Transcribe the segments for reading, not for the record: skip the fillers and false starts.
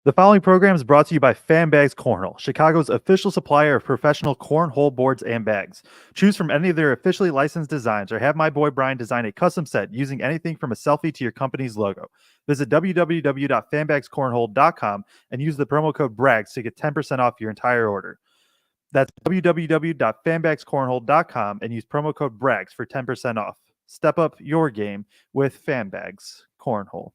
The following program is brought to you by FanBags Cornhole, Chicago's official supplier of professional cornhole boards and bags. Choose from any of their officially licensed designs or have my boy Brian design a custom set using anything from a selfie to your company's logo. Visit www.fanbagscornhole.com and use the promo code BRAGS to get 10% off your entire order. That's www.fanbagscornhole.com and use promo code BRAGS for 10% off. Step up your game with FanBags Cornhole.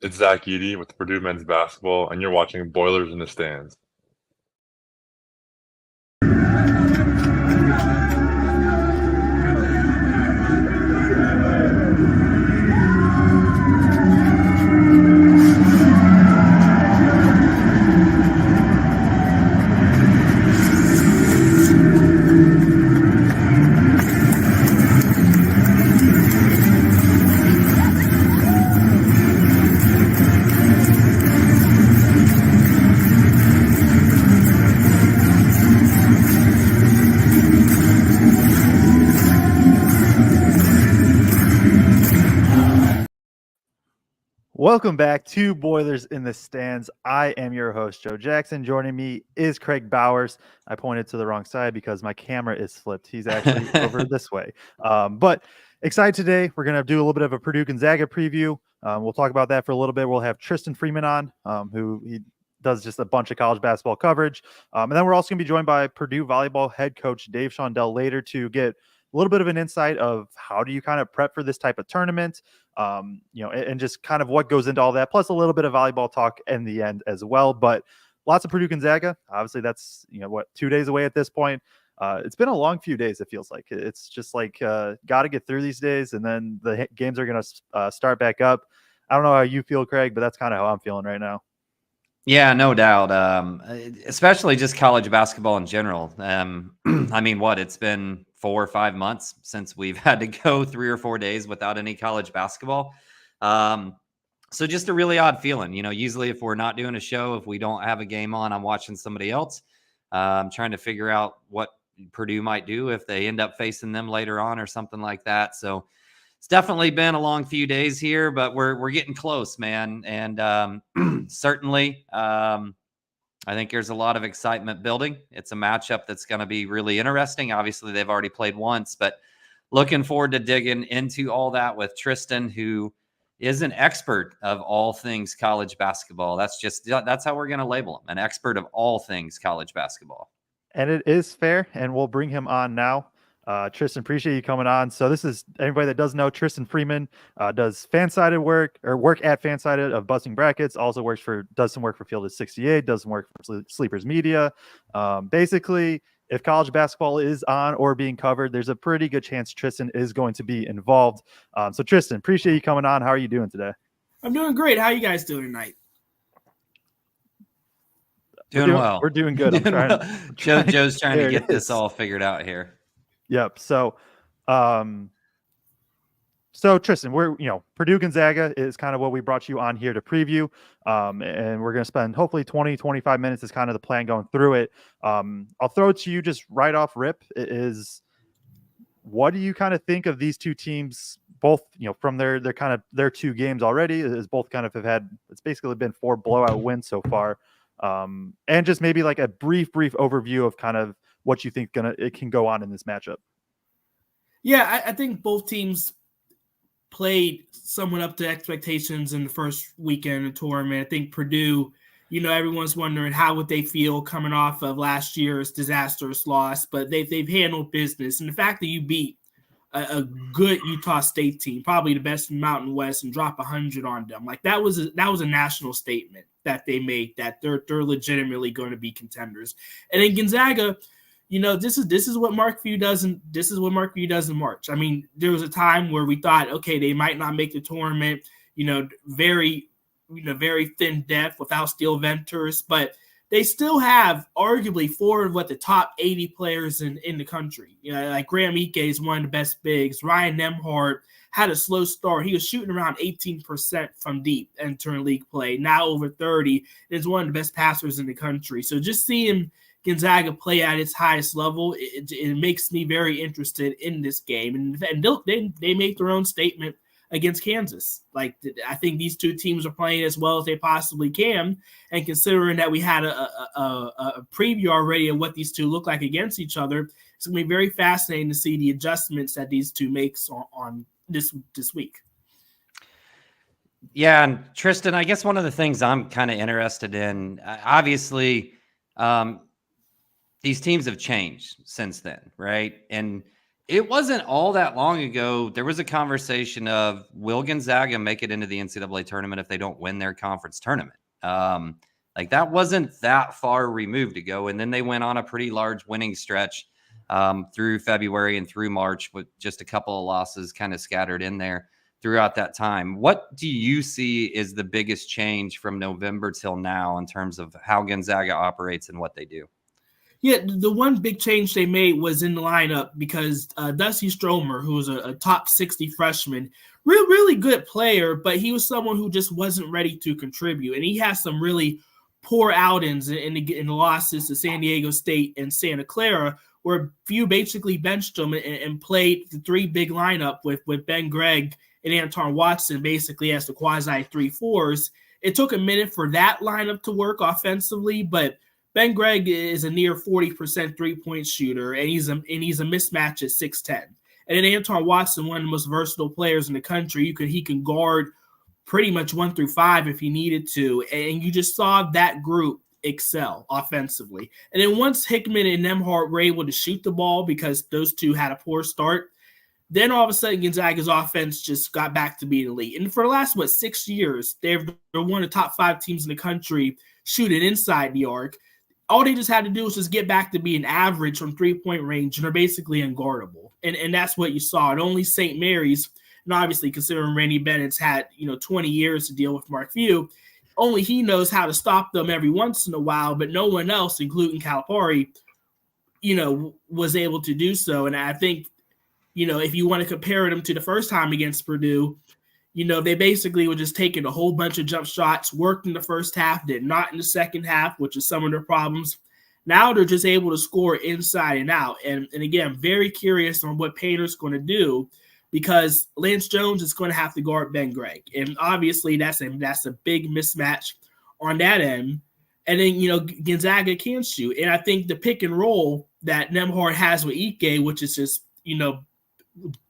It's Zach Eady with Purdue men's basketball, and you're watching Boilers in the Stands. Welcome back to Boilers in the Stands. I am your host, Joe Jackson. Joining me is Craig Bowers. I pointed to the wrong side because my camera is flipped. He's actually over this way. But excited today. We're going to do a little bit of a Purdue Gonzaga preview. We'll talk about that for a little bit. We'll have Tristan Freeman on, who he does just a bunch of college basketball coverage. And then we're also going to be joined by Purdue Volleyball head coach Dave Shondell later to get a little bit of an insight of how do you kind of prep for this type of tournament, and just kind of what goes into all that, plus a little bit of volleyball talk in the end as well. But lots of Purdue Gonzaga. Obviously, that's 2 days away at this point. It's been a long few days. It feels like it's just like got to get through these days, and then the games are going to start back up. I don't know how you feel, Craig, but that's kind of how I'm feeling right now. Yeah, no doubt. Especially just college basketball in general. I mean, it's been 4 or 5 months since we've had to go 3 or 4 days without any college basketball. So just a really odd feeling. Usually if we're not doing a show, if we don't have a game on, I'm watching somebody else. I'm trying to figure out what Purdue might do if they end up facing them later on or something like that. So it's definitely been a long few days here, but we're getting close, man. And certainly, I think there's a lot of excitement building. It's a matchup that's going to be really interesting. Obviously, they've already played once, but looking forward to digging into all that with Tristan, who is an expert of all things college basketball. That's how we're going to label him, an expert of all things college basketball. And it is fair, and we'll bring him on now. Tristan, appreciate you coming on. So this is anybody that doesn't know, Tristan Freeman does FanSided work at FanSided of Busting Brackets. Also does some work for Field of 68, does some work for Sleepers Media. Basically, if college basketball is on or being covered, there's a pretty good chance Tristan is going to be involved. So Tristan, appreciate you coming on. How are you doing today? I'm doing great. How are you guys doing tonight? Doing well. We're doing good. Joe's trying to get this all figured out here. Yep. So Tristan, we're, Purdue Gonzaga is kind of what we brought you on here to preview. And we're going to spend hopefully 20, 25 minutes is kind of the plan going through it. I'll throw it to you just right off rip what do you kind of think of these two teams, both, from their kind of their 2 games already, is both kind of have had, it's basically been 4 blowout wins so far. And just maybe like a brief overview of kind of what you think it can go on in this matchup. Yeah, I think both teams played somewhat up to expectations in the first weekend of the tournament. I think Purdue, everyone's wondering how would they feel coming off of last year's disastrous loss, but they've handled business. And the fact that you beat a good Utah State team, probably the best in Mountain West, and drop 100 on them, like that was a national statement that they made, that they're legitimately going to be contenders. And then Gonzaga, this is what Mark Few does in March. I mean, there was a time where we thought, okay, they might not make the tournament. very thin depth without Steel Venters, but they still have arguably 4 of the top 80 players in the country. Like Graham Ike is one of the best bigs. Ryan Nemhart had a slow start. He was shooting around 18% from deep entering league play, now over 30, and is one of the best passers in the country. So just seeing Gonzaga play at its highest level, it makes me very interested in this game. And they make their own statement against Kansas. Like, I think these two teams are playing as well as they possibly can. And considering that we had a preview already of what these two look like against each other, it's going to be very fascinating to see the adjustments that these two makes on this week. Yeah, and Tristan, I guess one of the things I'm kind of interested in, obviously, these teams have changed since then, right? And it wasn't all that long ago. There was a conversation of, will Gonzaga make it into the NCAA tournament if they don't win their conference tournament? Like, that wasn't that far removed ago. And then they went on a pretty large winning stretch through February and through March with just a couple of losses kind of scattered in there throughout that time. What do you see is the biggest change from November till now in terms of how Gonzaga operates and what they do? Yeah, the one big change they made was in the lineup because Dusty Stromer, who was a top 60 freshman, really good player, but he was someone who just wasn't ready to contribute. And he has some really poor outings in the losses to San Diego State and Santa Clara, where few basically benched him and played the 3 big lineup with Ben Gregg and Anton Watson basically as the quasi 3-4s. It took a minute for that lineup to work offensively, but Ben Gregg is a near 40% three-point shooter, and he's a mismatch at 6'10". And then Anton Watson, one of the most versatile players in the country, he can guard pretty much 1 through 5 if he needed to. And you just saw that group excel offensively. And then once Hickman and Nemhart were able to shoot the ball because those two had a poor start, then all of a sudden Gonzaga's offense just got back to being elite. And for the last, 6 years, they're one of the top 5 teams in the country shooting inside the arc. All they just had to do was just get back to being average from 3-point range, and they're basically unguardable. And that's what you saw. And only St. Mary's, and obviously considering Randy Bennett's had 20 years to deal with Mark Few, only he knows how to stop them every once in a while, but no one else, including Calipari, was able to do so. And I think, if you want to compare them to the first time against Purdue, they basically were just taking a whole bunch of jump shots, worked in the first half, did not in the second half, which is some of their problems. Now they're just able to score inside and out. And again, very curious on what Painter's going to do, because Lance Jones is going to have to guard Ben Gregg. And obviously that's a big mismatch on that end. And then, Gonzaga can shoot. And I think the pick and roll that Nemhart has with Ike, which is just,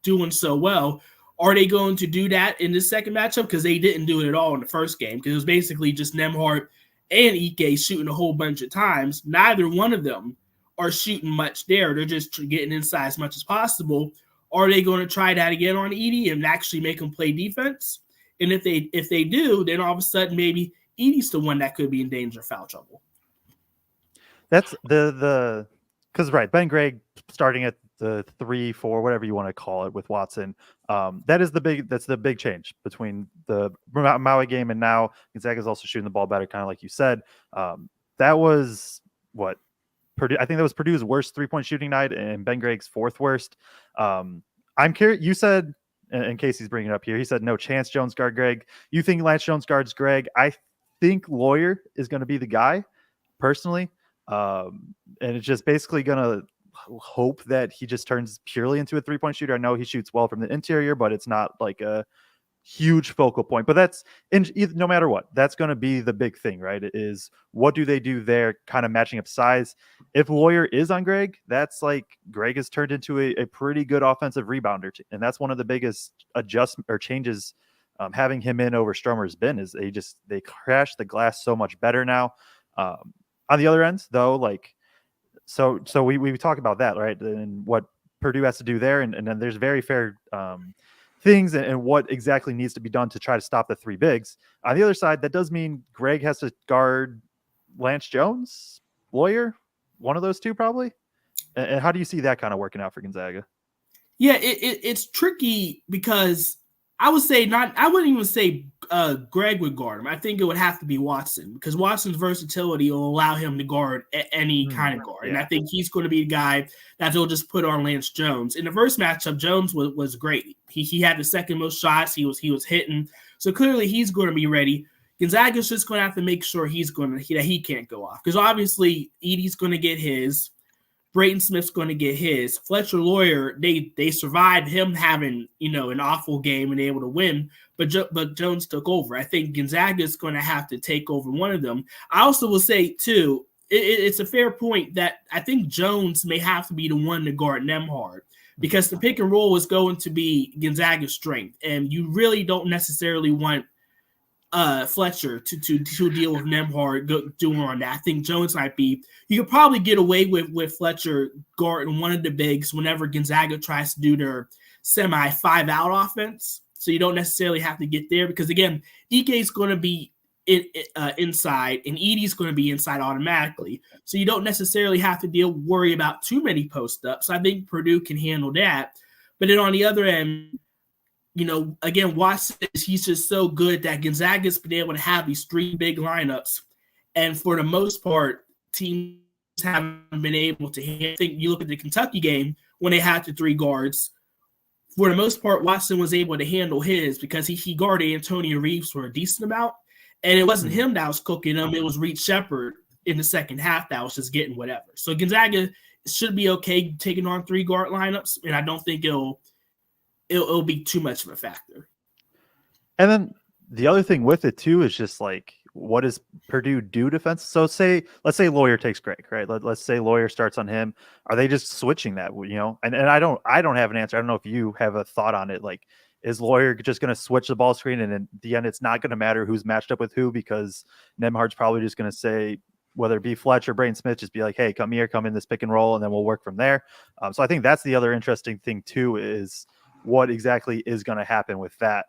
doing so well, are they going to do that in this second matchup? Because they didn't do it at all in the first game, because it was basically just Nemhart and Ike shooting a whole bunch of times. Neither one of them are shooting much there. They're just getting inside as much as possible. Are they going to try that again on Edey and actually make them play defense? And if they do, then all of a sudden maybe Edey's the one that could be in danger of foul trouble. That's because right, Ben Gregg starting at the 3-4, whatever you want to call it, with Watson. That's the big change between the Maui game and now. Gonzaga's also shooting the ball better, kind of like you said. That was what Purdue. I think that was Purdue's worst 3-point shooting night and Ben Gregg's 4th worst. I'm curious. You said, in case he's bringing it up here, he said no chance Jones guard Gregg. You think Lance Jones guards Gregg? I think Lawyer is going to be the guy, personally. And it's just basically going to hope that he just turns purely into a 3-point shooter. I know he shoots well from the interior, but it's not like a huge focal point. But that's no matter what, that's going to be the big thing, right? Is what do they do there, kind of matching up size. If Lawyer is on Gregg, that's like Gregg has turned into a pretty good offensive rebounder, and that's one of the biggest adjustment or changes having him in over Stromer has been, is they crash the glass so much better now. On the other ends, though, like. So we talk about that, right? And what Purdue has to do there. And then there's very fair things and what exactly needs to be done to try to stop the 3 bigs. On the other side, that does mean Gregg has to guard Lance Jones, Lawyer, one of those two probably. And how do you see that kind of working out for Gonzaga? Yeah, it's tricky because I wouldn't even say Greg would guard him. I think it would have to be Watson because Watson's versatility will allow him to guard any kind of guard. Yeah. And I think he's going to be the guy that they'll just put on Lance Jones. In the first matchup, Jones was great. He had the second most shots. He was hitting. So clearly he's going to be ready. Gonzaga's just going to have to make sure that he can't go off because obviously Edie's going to get his. Brayton Smith's going to get his. Fletcher Lawyer, they survived him having, an awful game and able to win, but Jones took over. I think Gonzaga is going to have to take over one of them. I also will say, too, it's a fair point that I think Jones may have to be the one to guard Nembhard because the pick and roll is going to be Gonzaga's strength, and you really don't necessarily want Fletcher to deal with Nembhard doing on that. I think Jones might be. You could probably get away with Fletcher guarding one of the bigs whenever Gonzaga tries to do their semi 5-out offense. So you don't necessarily have to get there because again, Ike is going to be inside and Edie's going to be inside automatically. So you don't necessarily have to worry about too many post ups. I think Purdue can handle that. But then on the other end, again, Watson, he's just so good that Gonzaga's been able to have these 3 big lineups. And for the most part, teams haven't been able to handle. I think you look at the Kentucky game when they had the 3 guards. For the most part, Watson was able to handle his because he guarded Antonio Reeves for a decent amount. And it wasn't him that was cooking him. It was Reed Shepherd in the second half that was just getting whatever. So Gonzaga should be okay taking on 3 guard lineups. And I don't think it'll be too much of a factor. And then the other thing with it too is just like, what does Purdue do defense? So let's say Lawyer takes Greg, right? Let's say Lawyer starts on him. Are they just switching that? And I don't have an answer. I don't know if you have a thought on it. Like, is Lawyer just going to switch the ball screen, and in the end, it's not going to matter who's matched up with who because Nembhard's probably just going to say, whether it be Fletcher or Brayton Smith, just be like, hey, come here, come in this pick and roll, and then we'll work from there. So I think that's the other interesting thing too is what exactly is going to happen with that.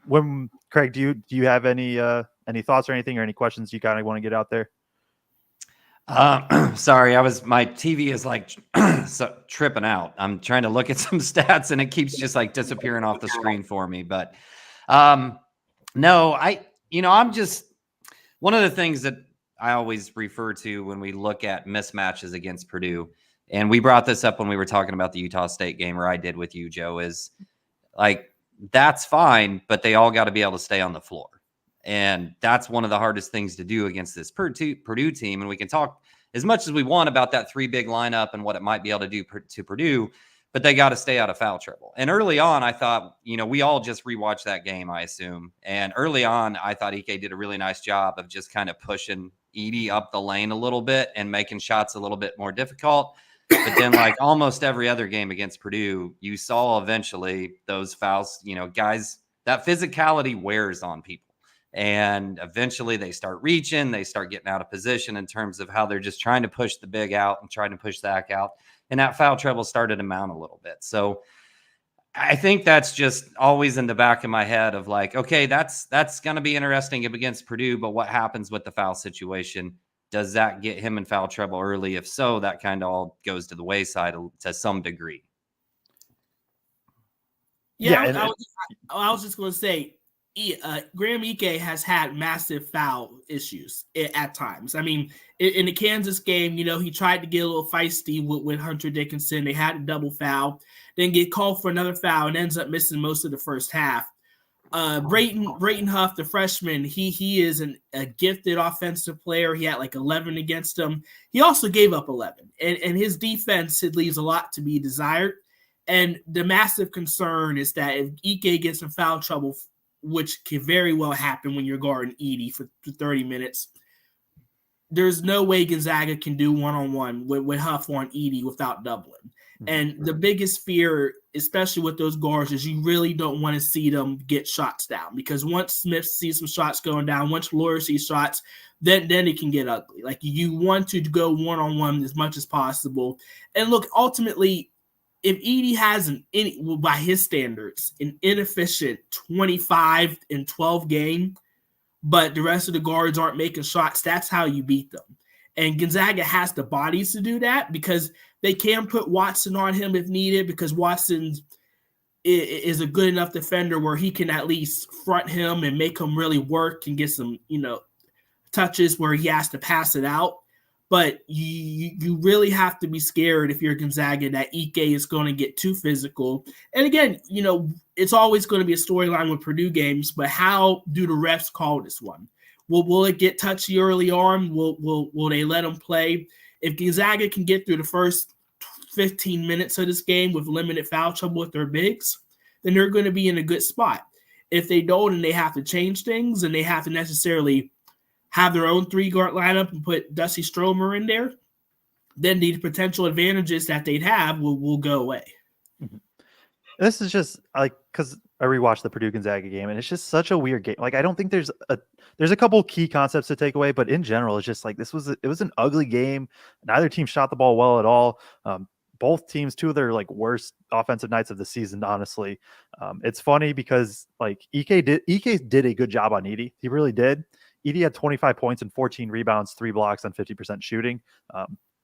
When Craig, do you have any thoughts or anything or any questions you kind of want to get out there? Sorry, my TV is like tripping out. I'm trying to look at some stats and it keeps just like disappearing off the screen for me. But no, I'm just one of the things that I always refer to when we look at mismatches against Purdue. And we brought this up when we were talking about the Utah State game, or I did with you, Joe, is like, that's fine, but they all got to be able to stay on the floor. And that's one of the hardest things to do against this Purdue team. And we can talk as much as we want about that 3 big lineup and what it might be able to do to Purdue, but they got to stay out of foul trouble. And early on, I thought, we all just rewatched that game, I assume. And early on, I thought Ike did a really nice job of just kind of pushing Edie up the lane a little bit and making shots a little bit more difficult. But then, like almost every other game against Purdue, you saw eventually those fouls, guys, that physicality wears on people. And eventually they start reaching, they start getting out of position in terms of how they're just trying to push the big out and trying to push Zach out. And that foul trouble started to mount a little bit. So I think that's just always in the back of my head of like, okay, that's going to be interesting against Purdue, but what happens with the foul situation? Does that get him in foul trouble early? If so, that kind of all goes to the wayside to some degree. Yeah, I was just going to say, Graham Ike has had massive foul issues at times. I mean, in the Kansas game, he tried to get a little feisty with Hunter Dickinson. They had a double foul, then get called for another foul and ends up missing most of the first half. Brayton Huff, the freshman, he is a gifted offensive player. He had like 11 against him. He also gave up 11, and his defense, it leaves a lot to be desired. And the massive concern is that if Ike gets in foul trouble, which can very well happen when you're guarding Edie for 30 minutes, there's no way Gonzaga can do one-on-one with Huff on Edie without doubling. And the biggest fear, especially with those guards, is you really don't want to see them get shots down, because once Smith sees some shots going down, once Lawyer sees shots, then it can get ugly. Like, you want to go one-on-one as much as possible. And look, ultimately, if Edie has by his standards, an inefficient 25-12 game, but the rest of the guards aren't making shots, that's how you beat them. And Gonzaga has the bodies to do that, because they can put Watson on him if needed, because Watson's is a good enough defender where he can at least front him and make him really work and get some, touches where he has to pass it out. But you really have to be scared if you're Gonzaga that Ike is going to get too physical. And again, it's always going to be a storyline with Purdue games, but how do the refs call this one? Will it get touchy early on? Will they let them play? If Gonzaga can get through the first 15 minutes of this game with limited foul trouble with their bigs, then they're going to be in a good spot. If they don't and they have to change things and they have to necessarily have their own 3-guard lineup and put Dusty Stromer in there, then the potential advantages that they'd have will go away. This is just because I rewatched the Purdue Gonzaga game, and it's just such a weird game. Like, I don't think there's a couple key concepts to take away, but in general, it's just like it was an ugly game. Neither team shot the ball well at all. Both teams, two of their worst offensive nights of the season, honestly. It's funny because Ike did a good job on Edey. He really did. Edey had 25 points and 14 rebounds, 3 blocks on 50% shooting.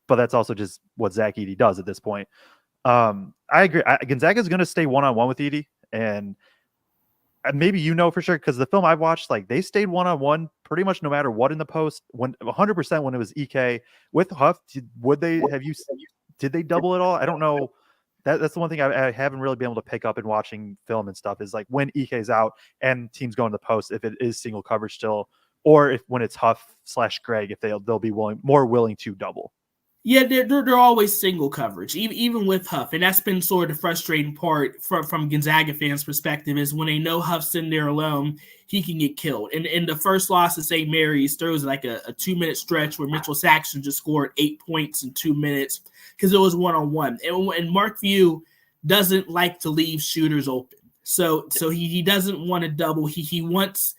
But that's also just what Zach Edey does at this point. I agree. Gonzaga is going to stay one-on-one with Edey, and maybe for sure because the film I've watched, they stayed one-on-one pretty much no matter what in the post. 100% when it was Ike with Huff, did they double it all? I don't know. That's the one thing I haven't really been able to pick up in watching film and stuff is when Ike's out and teams go in the post, if it is single coverage still, or when it's Huff/Greg, if they'll be more willing to double. Yeah, they're always single coverage, even with Huff. And that's been sort of the frustrating part from Gonzaga fans' perspective is when they know Huff's in there alone, he can get killed. And in the first loss to St. Mary's, there was a 2-minute stretch where Mitchell Saxton just scored 8 points in 2 minutes because it was one-on-one. And Mark Few doesn't like to leave shooters open. So he doesn't want to double. He wants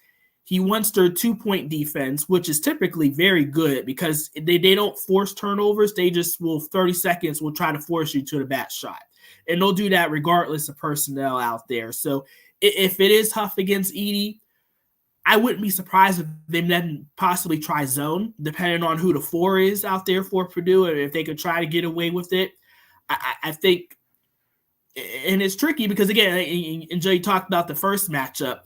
their 2-point defense, which is typically very good because they don't force turnovers. They just 30 seconds will try to force you to the bat shot. And they'll do that regardless of personnel out there. So if it is Huff against Edey, I wouldn't be surprised if they then possibly try zone, depending on who the 4 is out there for Purdue, or if they could try to get away with it. I think, and it's tricky because, again, and Jay talked about the first matchup,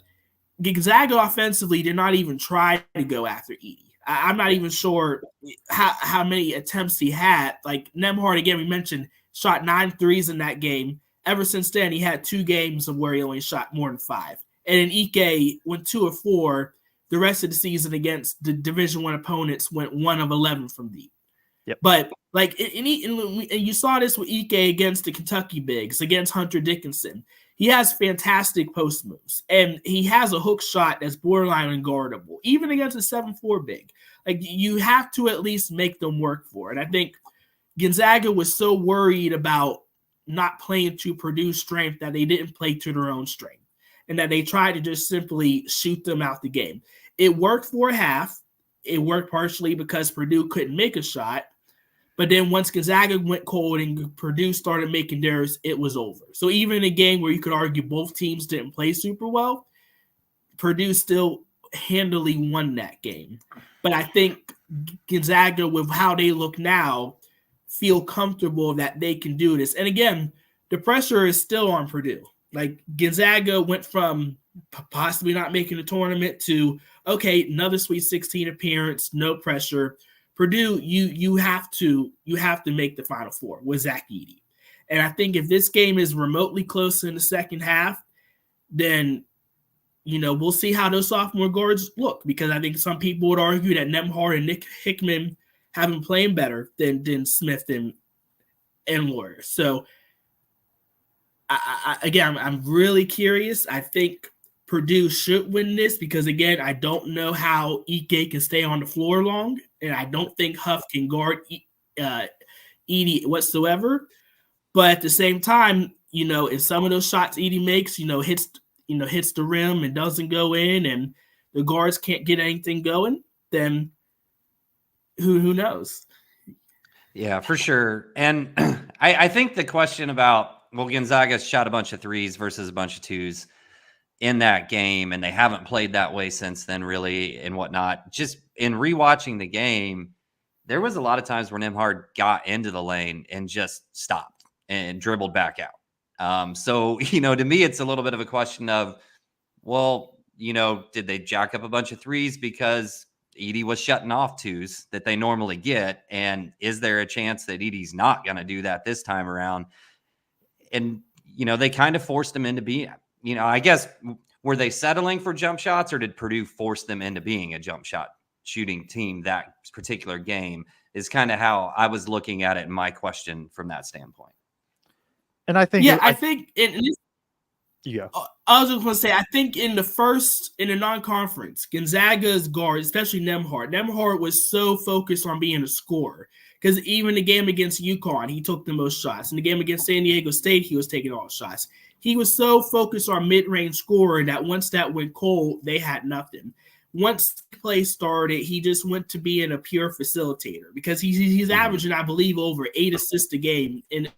Gonzaga offensively did not even try to go after Edey. I'm not even sure how many attempts he had. Nembhard, again, we mentioned, shot 9 threes in that game. Ever since then, he had 2 games of where he only shot more than 5. And then Ike went 2 of 4. The rest of the season against the Division I opponents went 1 of 11 from deep. Yep. But and you saw this with Ike against the Kentucky bigs, against Hunter Dickinson. He has fantastic post moves, and he has a hook shot that's borderline unguardable, even against a 7'4" big. You have to at least make them work for it. I think Gonzaga was so worried about not playing to Purdue's strength that they didn't play to their own strength, and that they tried to just simply shoot them out the game. It worked for a half. It worked partially because Purdue couldn't make a shot. But then once Gonzaga went cold and Purdue started making theirs, it was over. So even in a game where you could argue both teams didn't play super well, Purdue still handily won that game. But I think Gonzaga, with how they look now, feel comfortable that they can do this. And again, the pressure is still on Purdue. Gonzaga went from possibly not making the tournament to, okay, another Sweet 16 appearance, no pressure. Purdue, you have to make the Final Four with Zach Edey. And I think if this game is remotely close in the second half, then we'll see how those sophomore guards look, because I think some people would argue that Nembhard and Nick Hickman have been playing better than Smith and Lawyer. So I'm really curious. I think Purdue should win this because, again, I don't know how Ike can stay on the floor long, and I don't think Huff can guard Edey whatsoever. But at the same time, if some of those shots Edey makes, hits the rim and doesn't go in, and the guards can't get anything going, then who knows? Yeah, for sure. And I think the question about, Gonzaga shot a bunch of 3s versus a bunch of 2s in that game, and they haven't played that way since then, really, and whatnot. Just in rewatching the game, there was a lot of times where Nembhard got into the lane and just stopped and dribbled back out. So, to me, it's a little bit of a question of, well, did they jack up a bunch of threes because Edey was shutting off twos that they normally get? And is there a chance that Edey's not going to do that this time around? And, they kind of forced them into being, I guess, were they settling for jump shots, or did Purdue force them into being a jump shot shooting team that particular game? Is kind of how I was looking at it in my question from that standpoint. And I think, I think yeah. I was just going to say, I think in the non-conference, Gonzaga's guard, especially Nembhard was so focused on being a scorer, because even the game against UConn, he took the most shots. In the game against San Diego State, he was taking all the shots. He was so focused on mid-range scoring that once that went cold, they had nothing. Once play started, he just went to being a pure facilitator, because he's averaging, I believe, over 8 assists a game in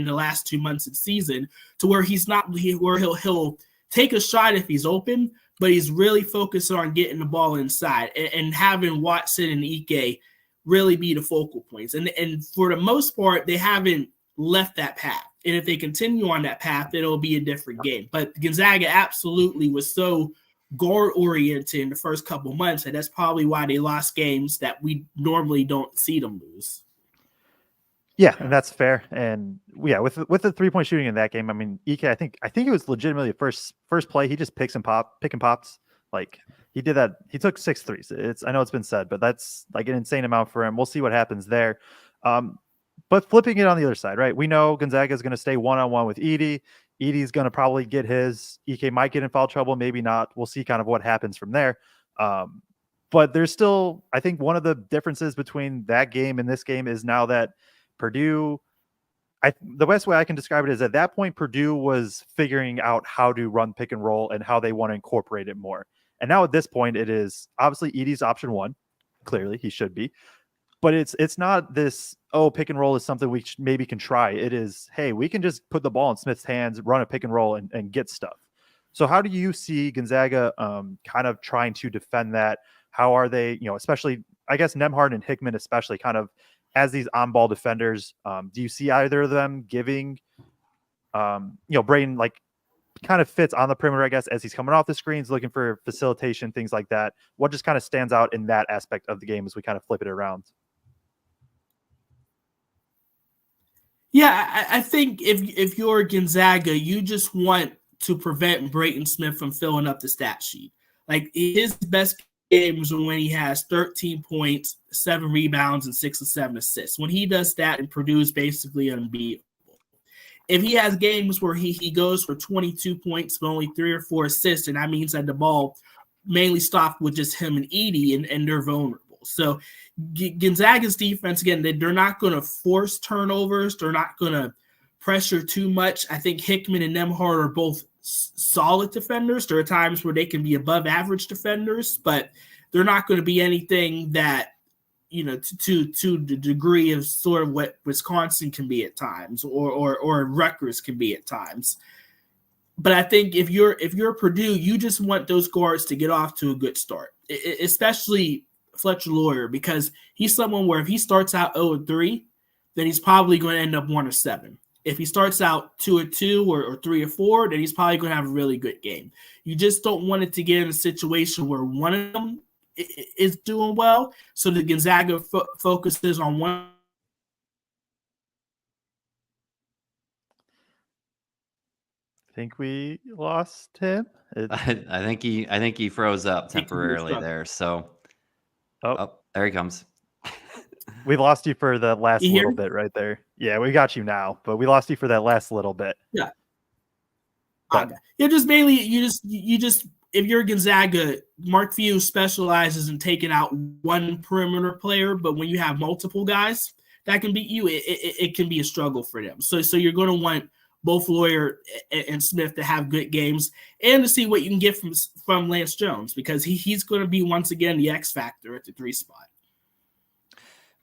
the last 2 months of the season, to where he'll take a shot if he's open, but he's really focused on getting the ball inside and having Watson and Ike really be the focal points. And for the most part, they haven't left that path. And if they continue on that path, it'll be a different game. But Gonzaga absolutely was so guard-oriented in the first couple months, and that's probably why they lost games that we normally don't see them lose. Yeah, and that's fair. And yeah, with the 3-point shooting in that game, I mean, Ike, I think it was legitimately the first play. He just pick and pops. Like, he did that. He took 6 threes. I know it's been said, but that's like an insane amount for him. We'll see what happens there. But flipping it on the other side, right? We know Gonzaga is going to stay one-on-one with Edey. Edey's going to probably get his. Ike might get in foul trouble, maybe not. We'll see kind of what happens from there. But there's still, I think, one of the differences between that game and this game is now that Purdue, the best way I can describe it is at that point, Purdue was figuring out how to run pick and roll and how they want to incorporate it more. And now at this point, it is obviously Edey's option one. Clearly, he should be. But it's not this, pick and roll is something we maybe can try. It is, hey, we can just put the ball in Smith's hands, run a pick and roll, and get stuff. So how do you see Gonzaga kind of trying to defend that? How are they, especially, I guess, Nembhard and Hickman especially, kind of as these on-ball defenders? Do you see either of them giving, Braden, like, kind of fits on the perimeter, I guess, as he's coming off the screens, looking for facilitation, things like that? What just kind of stands out in that aspect of the game as we kind of flip it around? Yeah, I think if you're Gonzaga, you just want to prevent Brayton Smith from filling up the stat sheet. Like, his best games when he has 13 points, 7 rebounds, and 6 or 7 assists. When he does that, and Purdue is basically unbeatable. If he has games where he goes for 22 points but only 3 or 4 assists, and that means that the ball mainly stopped with just him and Edey, and they're vulnerable. So Gonzaga's defense, again, they're not going to force turnovers. They're not going to pressure too much. I think Hickman and Nembhard are both solid defenders. There are times where they can be above average defenders, but they're not going to be anything that, to the degree of sort of what Wisconsin can be at times, or Rutgers can be at times. But I think if you're Purdue, you just want those guards to get off to a good start, especially Fletcher Lawyer, because he's someone where if he starts out 0-3, then he's probably going to end up 1-7. If he starts out 2-2 or 3-4, then he's probably going to have a really good game. You just don't want it to get in a situation where one of them is doing well, so the Gonzaga focuses on one. I think we lost him. I think he froze up temporarily there. So, there he comes. We lost you for the last little bit right there. Yeah, we got you now, but we lost you for that last little bit. Yeah. Okay. Just mainly you just if you're Gonzaga, Mark Few specializes in taking out one perimeter player, but when you have multiple guys that can beat you, it can be a struggle for them. So you're going to want both Lawyer and Smith to have good games and to see what you can get from Lance Jones, because he's going to be once again the X factor at the 3 spot.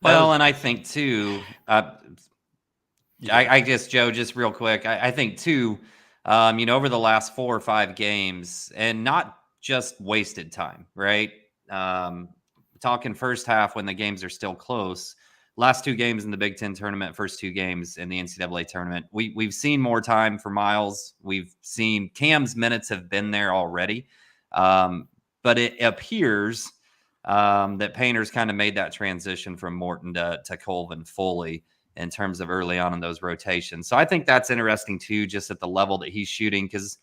Well, and I think too, I guess, Joe, just real quick, I think too, over the last 4 or 5 games, and not just wasted time, right? Talking first half when the games are still close, last 2 games in the Big Ten tournament, first 2 games in the NCAA tournament. We've seen more time for Miles. We've seen Cam's minutes have been there already. But it appears that Painter's kind of made that transition from Morton to Colvin fully in terms of early on in those rotations. So I think that's interesting too, just at the level that he's shooting, because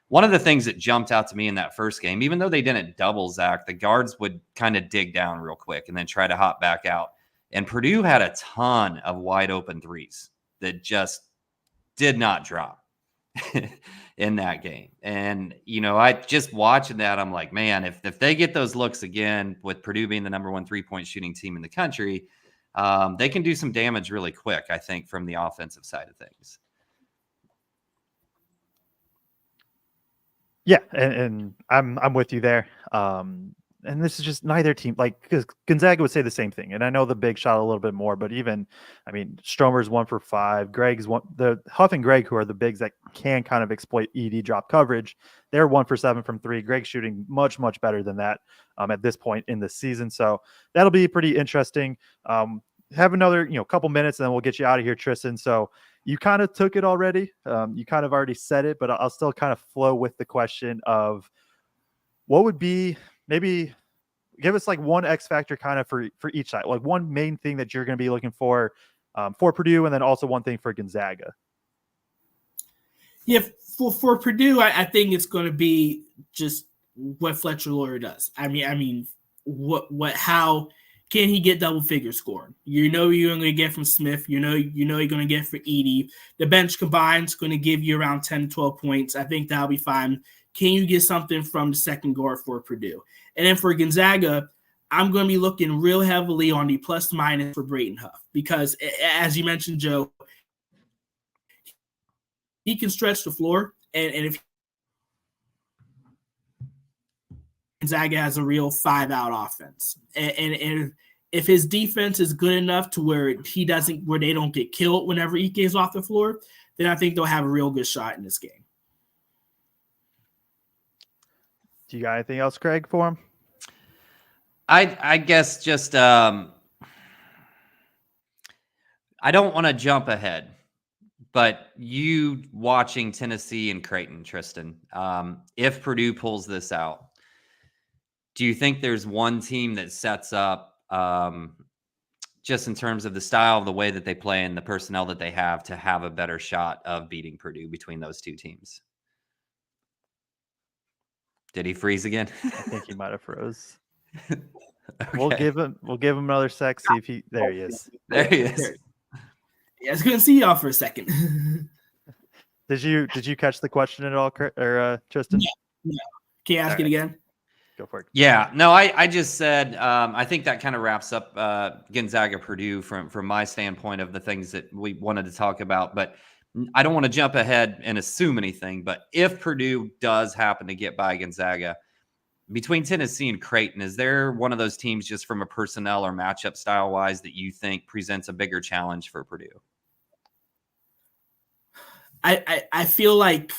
one of the things that jumped out to me in that first game, even though they didn't double Zach, the guards would kind of dig down real quick and then try to hop back out. And Purdue had a ton of wide open threes that just did not drop in that game. And, I just watching that, I'm like, man, if they get those looks again, with Purdue being the number 1 3-point shooting team in the country, they can do some damage really quick, I think, from the offensive side of things. Yeah, and I'm with you there. And this is just neither team, because Gonzaga would say the same thing. And I know the big shot a little bit more, but Stromer's 1 for 5. Greg's the Huff and Greg, who are the bigs that can kind of exploit ED drop coverage, they're 1 for 7 from 3. Greg's shooting much, much better than that at this point in the season. So that'll be pretty interesting. Have another, couple minutes and then we'll get you out of here, Tristan. So you kind of took it already. You kind of already said it, but I'll still kind of flow with the question of what would be, maybe give us like one X factor kind of for each side, like one main thing that you're going to be looking for Purdue, and then also one thing for Gonzaga. Yeah, for Purdue, I think it's going to be just what Fletcher Loyer does. How can he get double figure scoring? You're going to get from Smith. You're going to get for Edie. The bench combined is going to give you around 10 to 12 points. I think that'll be fine. Can you get something from the second guard for Purdue? And then for Gonzaga, I'm going to be looking real heavily on the plus minus for Brayton Huff, because as you mentioned, Joe, he can stretch the floor. And if Gonzaga has a real 5-out offense, and if his defense is good enough to where they don't get killed whenever Ike is off the floor, then I think they'll have a real good shot in this game. Do you got anything else, Craig, for him? I guess just I don't want to jump ahead, but you watching Tennessee and Creighton, Tristan, if Purdue pulls this out, do you think there's one team that sets up just in terms of the style of the way that they play and the personnel that they have to have a better shot of beating Purdue between those two teams? Did he freeze again? I think he might have froze. Okay. We'll give him another sec. See if he. There he is. There he is. Yeah, I was gonna see y'all for a second. Did you catch the question at all, or Tristan? Yeah. Can you ask it again? Go for it. Yeah. No, I just said I think that kind of wraps up Gonzaga Purdue from my standpoint of the things that we wanted to talk about, but I don't want to jump ahead and assume anything, but if Purdue does happen to get by Gonzaga, between Tennessee and Creighton, is there one of those teams just from a personnel or matchup style wise that you think presents a bigger challenge for Purdue? I feel like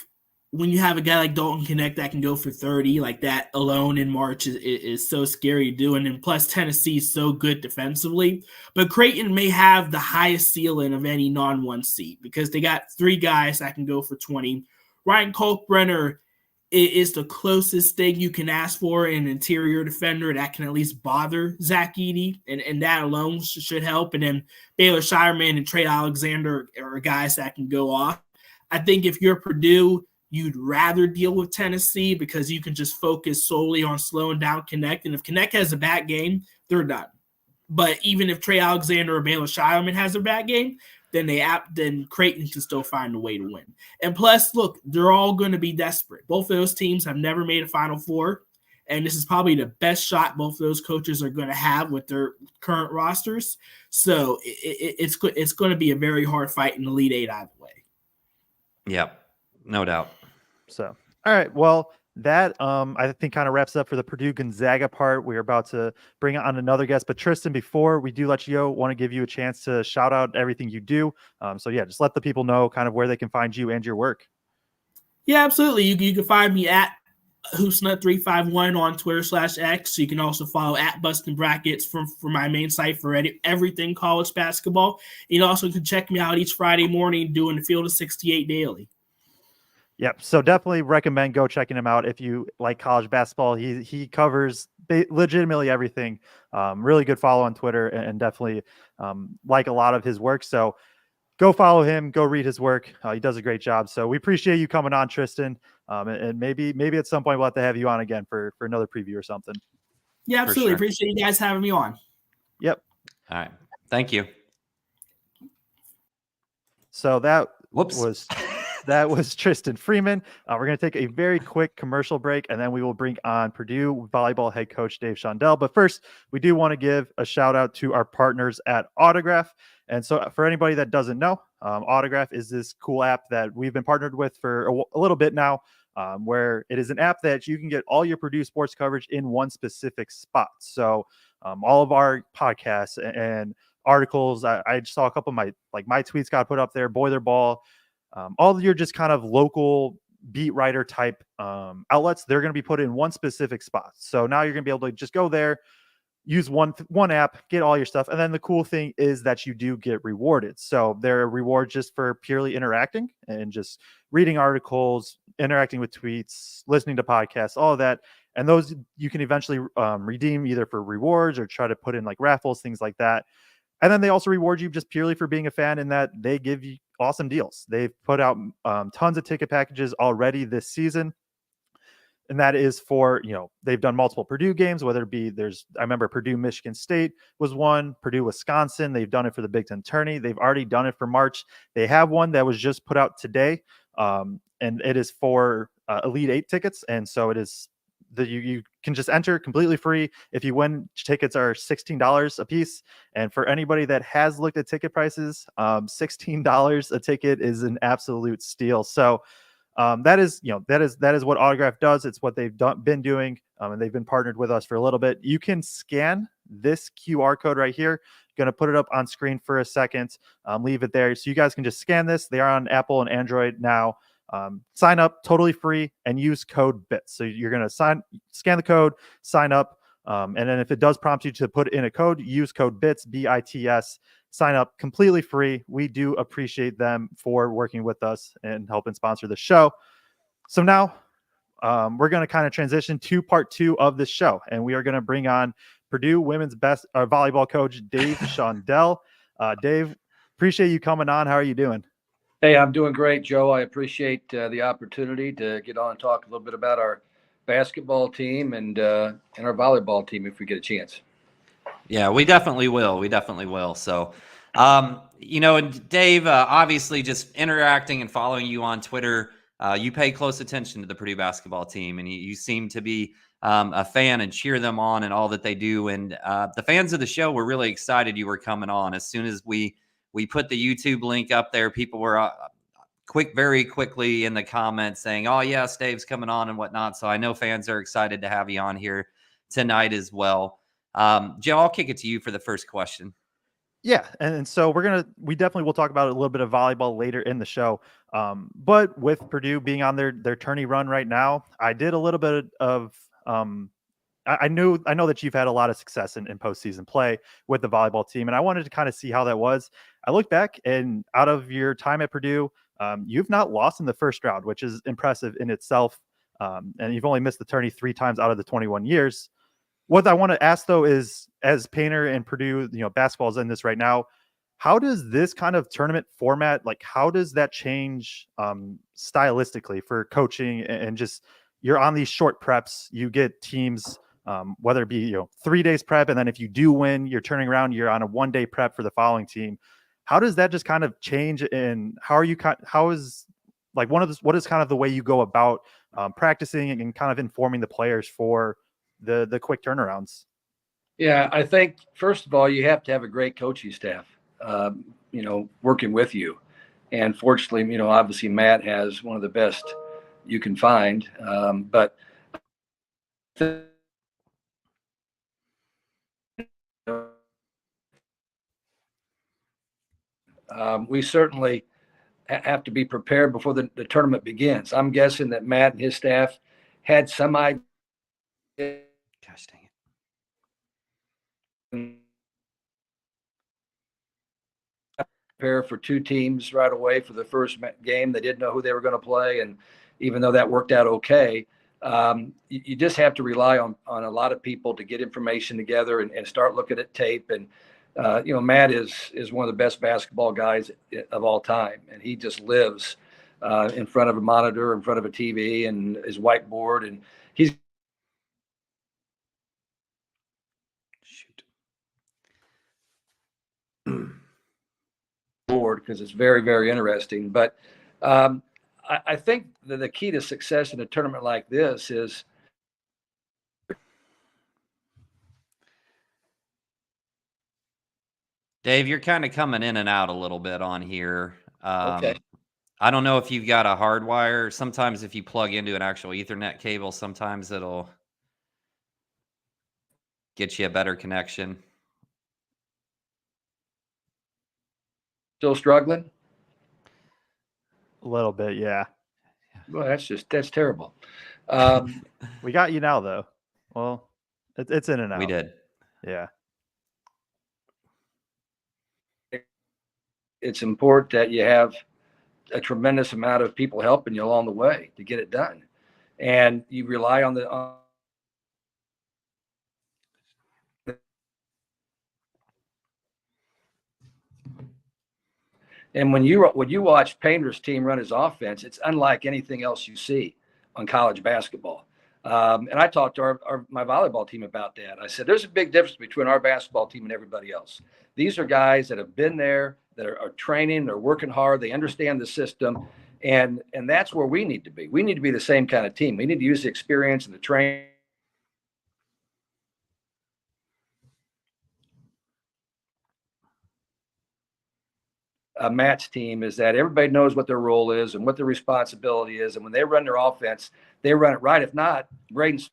when you have a guy like Dalton Connect that can go for 30, like that alone in March is so scary to do. And then plus Tennessee is so good defensively. But Creighton may have the highest ceiling of any non-1 seed because they got 3 guys that can go for 20. Ryan Kalkbrenner is the closest thing you can ask for an interior defender that can at least bother Zach Edey, and that alone should help. And then Baylor Shireman and Trey Alexander are guys that can go off. I think if you're Purdue, you'd rather deal with Tennessee because you can just focus solely on slowing down Connect. And if Connect has a bad game, they're done. But even if Trey Alexander or Baylor Shireman has a bad game, then Creighton can still find a way to win. And plus, look, they're all going to be desperate. Both of those teams have never made a Final Four, and this is probably the best shot both of those coaches are going to have with their current rosters. So it's going to be a very hard fight in the Elite Eight either way. Yep, no doubt. So, all right, well, that I think kind of wraps up for the Purdue Gonzaga part. We're about to bring on another guest, but Tristan, before we do let you go, want to give you a chance to shout out everything you do. So yeah, just let the people know kind of where they can find you and your work. Yeah, absolutely. You can find me at Hoopsnut351 on Twitter/X. You can also follow at Bustin' Brackets for my main site for everything college basketball. You also can check me out each Friday morning doing the Field of 68 daily. Yep. So definitely recommend go checking him out if you like college basketball. He covers legitimately everything. Really good follow on Twitter and definitely like a lot of his work. So go follow him, go read his work. He does a great job. So we appreciate you coming on, Tristan. And maybe at some point we'll have to have you on again for another preview or something. Yeah, absolutely. Sure. Appreciate you guys having me on. Yep. All right. Thank you. So that was Tristan Freeman. We're going to take a very quick commercial break, and then we will bring on Purdue volleyball head coach Dave Shondell. But first, we do want to give a shout out to our partners at Autograph. And so for anybody that doesn't know, Autograph is this cool app that we've been partnered with for a little bit now, where it is an app that you can get all your Purdue sports coverage in one specific spot. So all of our podcasts and articles, I saw a couple of my tweets got put up there, Boiler Ball, all of your just kind of local beat writer type outlets, they're going to be put in one specific spot. So now you're going to be able to just go there, use one app, get all your stuff. And then the cool thing is that you do get rewarded. So there are rewards just for purely interacting and just reading articles, interacting with tweets, listening to podcasts, all of that. And those you can eventually redeem either for rewards or try to put in like raffles, things like that. And then they also reward you just purely for being a fan in that they give you awesome deals. They've put out tons of ticket packages already this season. And that is for, they've done multiple Purdue games, whether it be I remember Purdue, Michigan State was one, Purdue, Wisconsin. They've done it for the Big Ten tourney. They've already done it for March. They have one that was just put out today. And it is for Elite Eight tickets. And so it is you can just enter completely free. If you win, tickets are $16 a piece. And for anybody that has looked at ticket prices, $16 a ticket is an absolute steal. So that is what Autograph does. It's what they've been doing, and they've been partnered with us for a little bit. You can scan this QR code right here. Going to put it up on screen for a second. Leave it there so you guys can just scan this. They are on Apple and Android now. Sign up totally free and use code BITS. So you're going to scan the code, sign up, and then if it does prompt you to put in a code, use code BITS, BITS. Sign up completely free. We do appreciate them for working with us and helping sponsor the show. So now we're going to kind of transition to part 2 of this show, and we are going to bring on Purdue women's best volleyball coach, Dave Shondell. Dave, appreciate you coming on. How are you doing? Hey, I'm doing great, Joe. I appreciate the opportunity to get on and talk a little bit about our basketball team and our volleyball team if we get a chance. Yeah, we definitely will. So, and Dave, obviously just interacting and following you on Twitter, you pay close attention to the Purdue basketball team, and you seem to be a fan and cheer them on and all that they do. And the fans of the show were really excited you were coming on. As soon as we put the YouTube link up there, people were very quickly in the comments saying, "Oh yes, Dave's coming on" and whatnot. So I know fans are excited to have you on here tonight as well. Joe, I'll kick it to you for the first question. Yeah, and so we definitely will talk about a little bit of volleyball later in the show. But with Purdue being on their tourney run right now, I did a little bit of I know that you've had a lot of success in postseason play with the volleyball team, and I wanted to kind of see how that was. I look back, and out of your time at Purdue, you've not lost in the first round, which is impressive in itself. And you've only missed the tourney 3 times out of the 21 years. What I want to ask, though, is as Painter and Purdue, basketball is in this right now, how does this kind of tournament format, how does that change stylistically for coaching and just you're on these short preps, you get teams, whether it be 3 days prep, and then if you do win, you're turning around, you're on a 1-day prep for the following team. How does that just kind of change? And what is kind of the way you go about practicing and kind of informing the players for the quick turnarounds? Yeah, I think first of all, you have to have a great coaching staff, working with you. And fortunately, obviously Matt has one of the best you can find. But we certainly have to be prepared before the tournament begins. I'm guessing that Matt and his staff had some idea. Gosh dang it. Prepare for two teams right away for the first game. They didn't know who they were going to play, and even though that worked out okay, you just have to rely on a lot of people to get information together and start looking at tape. And Matt is one of the best basketball guys of all time, and he just lives in front of a monitor, in front of a TV, and his whiteboard, and he's board because it's very, very interesting. But I think that the key to success in a tournament like this is Dave, you're kind of coming in and out a little bit on here. okay. I don't know if you've got a hard wire. Sometimes if you plug into an actual Ethernet cable, sometimes it'll get you a better connection. Still struggling? A little bit, yeah. Well, that's terrible. We got you now, though. Well, it's in and out. We did. Yeah. It's important that you have a tremendous amount of people helping you along the way to get it done. And you rely on and when you watch Painter's team run his offense, it's unlike anything else you see on college basketball. And I talked to my volleyball team about that. I said, there's a big difference between our basketball team and everybody else. These are guys that have been there, that are training, they're working hard, they understand the system, and that's where we need to be. We need to be the same kind of team. We need to use the experience and the training. Matt's team is that everybody knows what their role is and what their responsibility is, and when they run their offense, they run it right. If not, Braden's.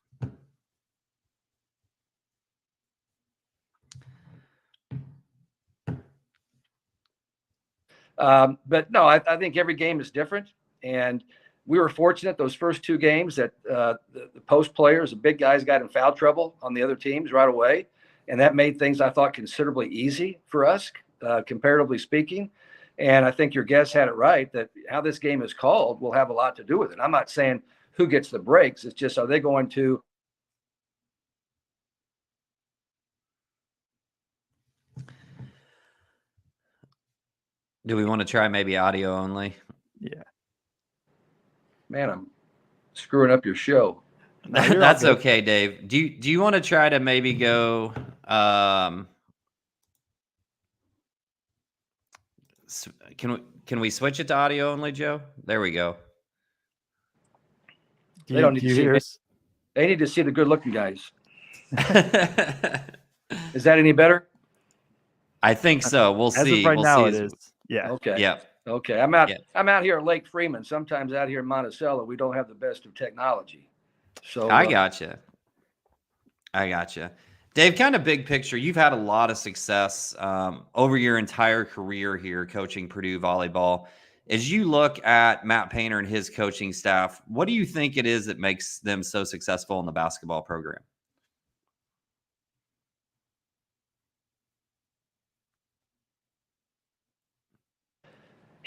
But no, I think every game is different, and we were fortunate those first two games that the post players, the big guys, got in foul trouble on the other teams right away, and that made things, I thought, considerably easy for us, comparatively speaking. And I think your guest had it right that how this game is called will have a lot to do with it. I'm not saying who gets the breaks. It's just, are they going to Do we want to try maybe audio only? Yeah. Man, I'm screwing up your show. No, you're all That's good. okay, Dave. Do you want to try to maybe go can we switch it to audio only, Joe? There we go. They don't need do to you see hear me. us? They need to see the good-looking guys. Is that any better? I think so. We'll As see. of right We'll now, see it as- is. Yeah. Okay. Yeah. Okay. I'm out. Yeah. I'm out here at Lake Freeman. Sometimes out here in Monticello, we don't have the best of technology. So I gotcha. Dave, kind of big picture, you've had a lot of success over your entire career here coaching Purdue volleyball. As you look at Matt Painter and his coaching staff, what do you think it is that makes them so successful in the basketball program?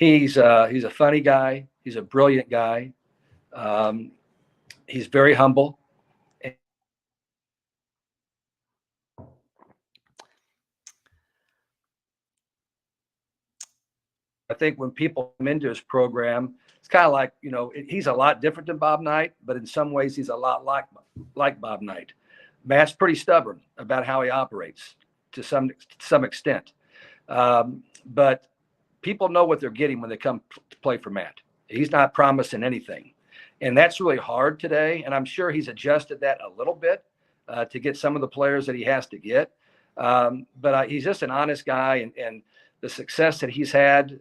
he's a funny guy. He's a brilliant guy. He's very humble. I think when people come into his program, it's kind of like, he's a lot different than Bob Knight, but in some ways he's a lot like Bob Knight. Matt's pretty stubborn about how he operates to some extent. But people know what they're getting when they come to play for Matt. He's not promising anything. And that's really hard today. And I'm sure he's adjusted that a little bit to get some of the players that he has to get. But he's just an honest guy, and the success that he's had,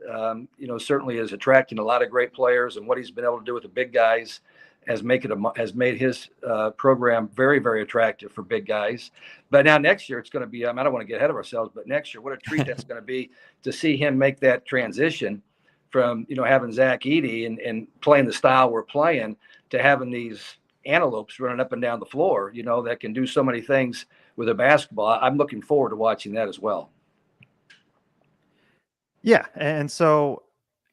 certainly is attracting a lot of great players, and what he's been able to do with the big guys has made his program very, very attractive for big guys. But now next year it's going to be, I don't want to get ahead of ourselves, but next year, what a treat that's going to be to see him make that transition from, having Zach Edey and playing the style we're playing to having these antelopes running up and down the floor, that can do so many things with a basketball. I'm looking forward to watching that as well. Yeah, and so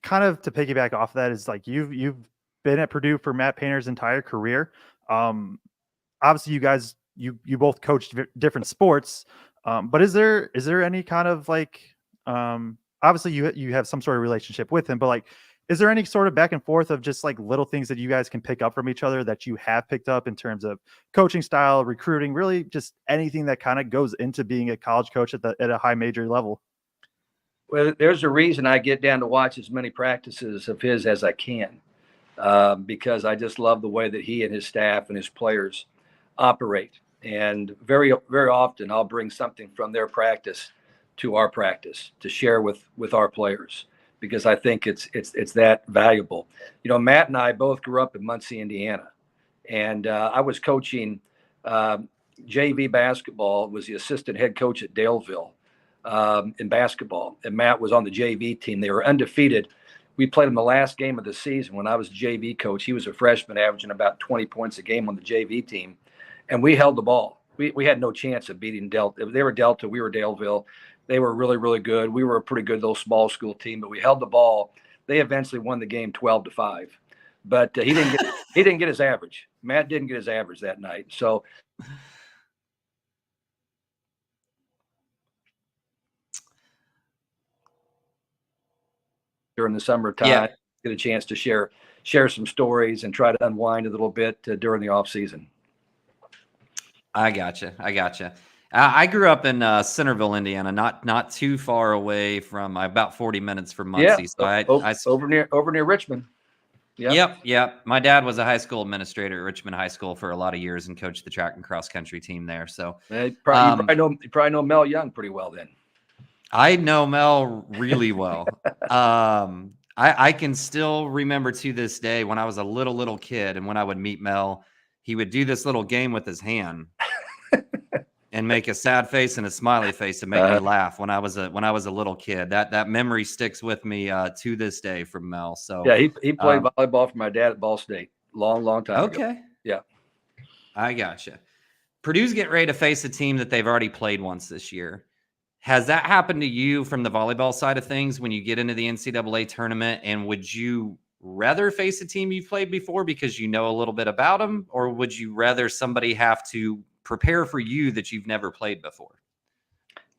kind of to piggyback off that is like you've been at Purdue for Matt Painter's entire career. Obviously, you guys you both coached different sports, but is there any kind of like obviously you have some sort of relationship with him, but like is there any sort of back and forth of just like little things that you guys can pick up from each other that you have picked up in terms of coaching style, recruiting, really just anything that kind of goes into being a college coach at a high major level? Well, there's a reason I get down to watch as many practices of his as I can, because I just love the way that he and his staff and his players operate. And very, very often I'll bring something from their practice to our practice to share with our players, because I think it's that valuable. Matt and I both grew up in Muncie, Indiana, and I was coaching JV basketball, was the assistant head coach at Daleville in basketball, and Matt was on the JV team. They were undefeated. We played him the last game of the season when I was JV coach. He was a freshman averaging about 20 points a game on the JV team, and we held the ball. We had no chance of beating Delta. They were Delta, we were Daleville. They were really, really good. We were a pretty good little small school team, but we held the ball. They eventually won the game 12-5, but he didn't get his average. Matt didn't get his average that night. So during the summertime, get a chance to share some stories and try to unwind a little bit during the off season. I gotcha. I grew up in Centerville, Indiana, not too far away from about 40 minutes from Muncie. Yeah, so over near Richmond. Yep. My dad was a high school administrator at Richmond High School for a lot of years and coached the track and cross country team there. So you probably know Mel Young pretty well then. I know Mel really well. I can still remember to this day when I was a little kid, and when I would meet Mel, he would do this little game with his hand and make a sad face and a smiley face to make me laugh when I was a little kid. That memory sticks with me to this day from Mel. So yeah, he played volleyball for my dad at Ball State long time ago. Okay. Yeah. I gotcha. Purdue's getting ready to face a team that they've already played once this year. Has that happened to you from the volleyball side of things when you get into the NCAA tournament? And would you rather face a team you've played before because you know a little bit about them, or would you rather somebody have to prepare for you that you've never played before?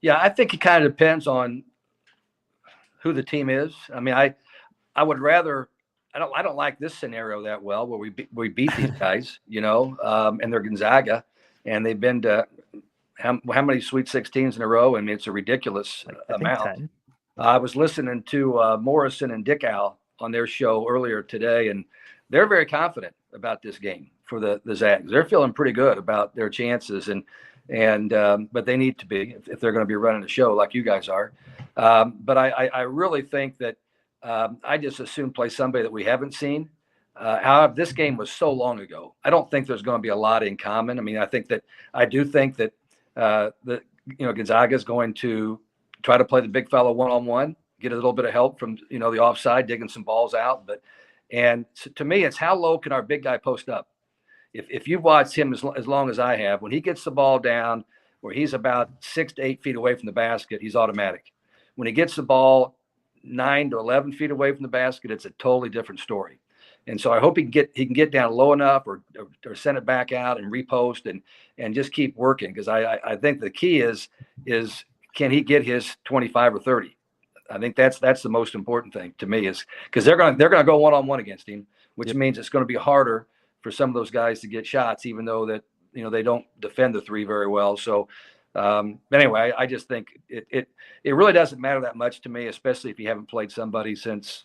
Yeah, I think it kind of depends on who the team is. I mean, I would rather. I don't like this scenario that well, where we beat these guys, and they're Gonzaga, and they've been to how many Sweet 16s in a row? I mean, it's a ridiculous amount. I was listening to Morrison and Dickow on their show earlier today, and they're very confident about this game for the Zags. They're feeling pretty good about their chances, but they need to be if they're going to be running a show like you guys are. But I really think that I just assume play somebody that we haven't seen. However, this game was so long ago. I don't think there's going to be a lot in common. I mean, I do think that Gonzaga is going to try to play the big fellow one-on-one, get a little bit of help from the offside, digging some balls out. And to me, it's how low can our big guy post up? If you've watched him as long as I have, when he gets the ball down where he's about 6 to 8 feet away from the basket, he's automatic. When he gets the ball 9 to 11 feet away from the basket, it's a totally different story. And so I hope he can get down low enough or send it back out and repost and just keep working, because I think the key is can he get his 25 or 30? I think that's the most important thing to me, is because they're going to go one-on-one against him, which means it's going to be harder for some of those guys to get shots, even though that they don't defend the three very well. So anyway, I just think it really doesn't matter that much to me, especially if you haven't played somebody since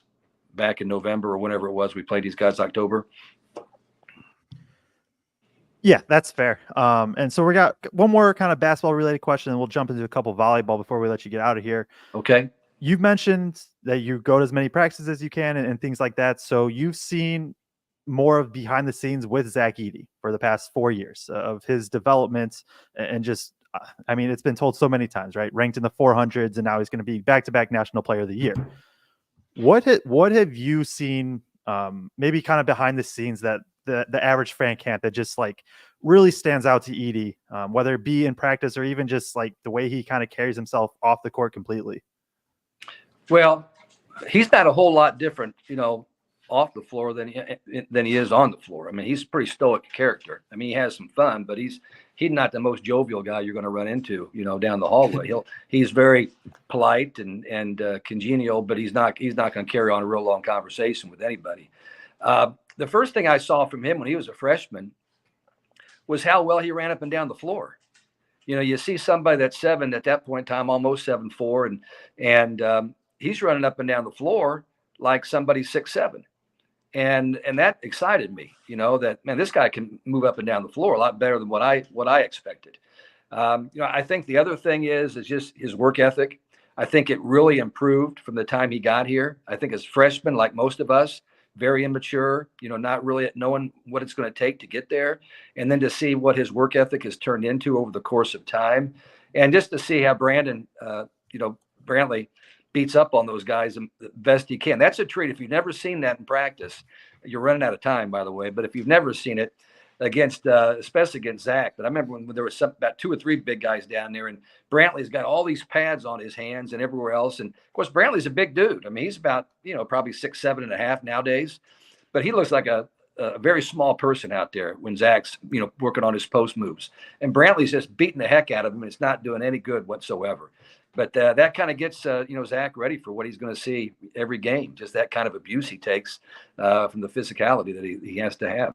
back in November or whenever it was we played these guys, October. Yeah, that's fair. And so we got one more kind of basketball related question, and we'll jump into a couple of volleyball before we let you get out of here. Okay. You've mentioned that you go to as many practices as you can and things like that. So you've seen more of behind the scenes with Zach Edey for the past 4 years of his development, and just, I mean, it's been told so many times, right? Ranked in the 400s, and now he's going to be back-to-back National Player of the Year. What have you seen, maybe kind of behind the scenes, that the average fan can't, that just like really stands out to Edey, whether it be in practice or even just like the way he kind of carries himself off the court completely? Well, he's not a whole lot different, off the floor than he is on the floor. I mean, he's a pretty stoic character. I mean, he has some fun, but he's not the most jovial guy you're going to run into, down the hallway. He's very polite and congenial, but he's not going to carry on a real long conversation with anybody. The first thing I saw from him when he was a freshman was how well he ran up and down the floor. You see somebody that's seven at that point in time, almost 7'4", and he's running up and down the floor like somebody's 6'7". And that excited me, that, man, this guy can move up and down the floor a lot better than what I expected. I think the other thing is just his work ethic. I think it really improved from the time he got here. I think as freshmen, like most of us, very immature, not really knowing what it's going to take to get there. And then to see what his work ethic has turned into over the course of time. And just to see how Brantley beats up on those guys the best he can. That's a treat. If you've never seen that in practice, you're running out of time, by the way. But if you've never seen it especially against Zach, but I remember when there was about 2 or 3 big guys down there, and Brantley's got all these pads on his hands and everywhere else. And of course, Brantley's a big dude. I mean, he's about, probably 6'7.5" nowadays, but he looks like a very small person out there when Zach's, working on his post moves. And Brantley's just beating the heck out of him, and it's not doing any good whatsoever. But that kind of gets, Zach ready for what he's going to see every game, just that kind of abuse he takes from the physicality that he has to have.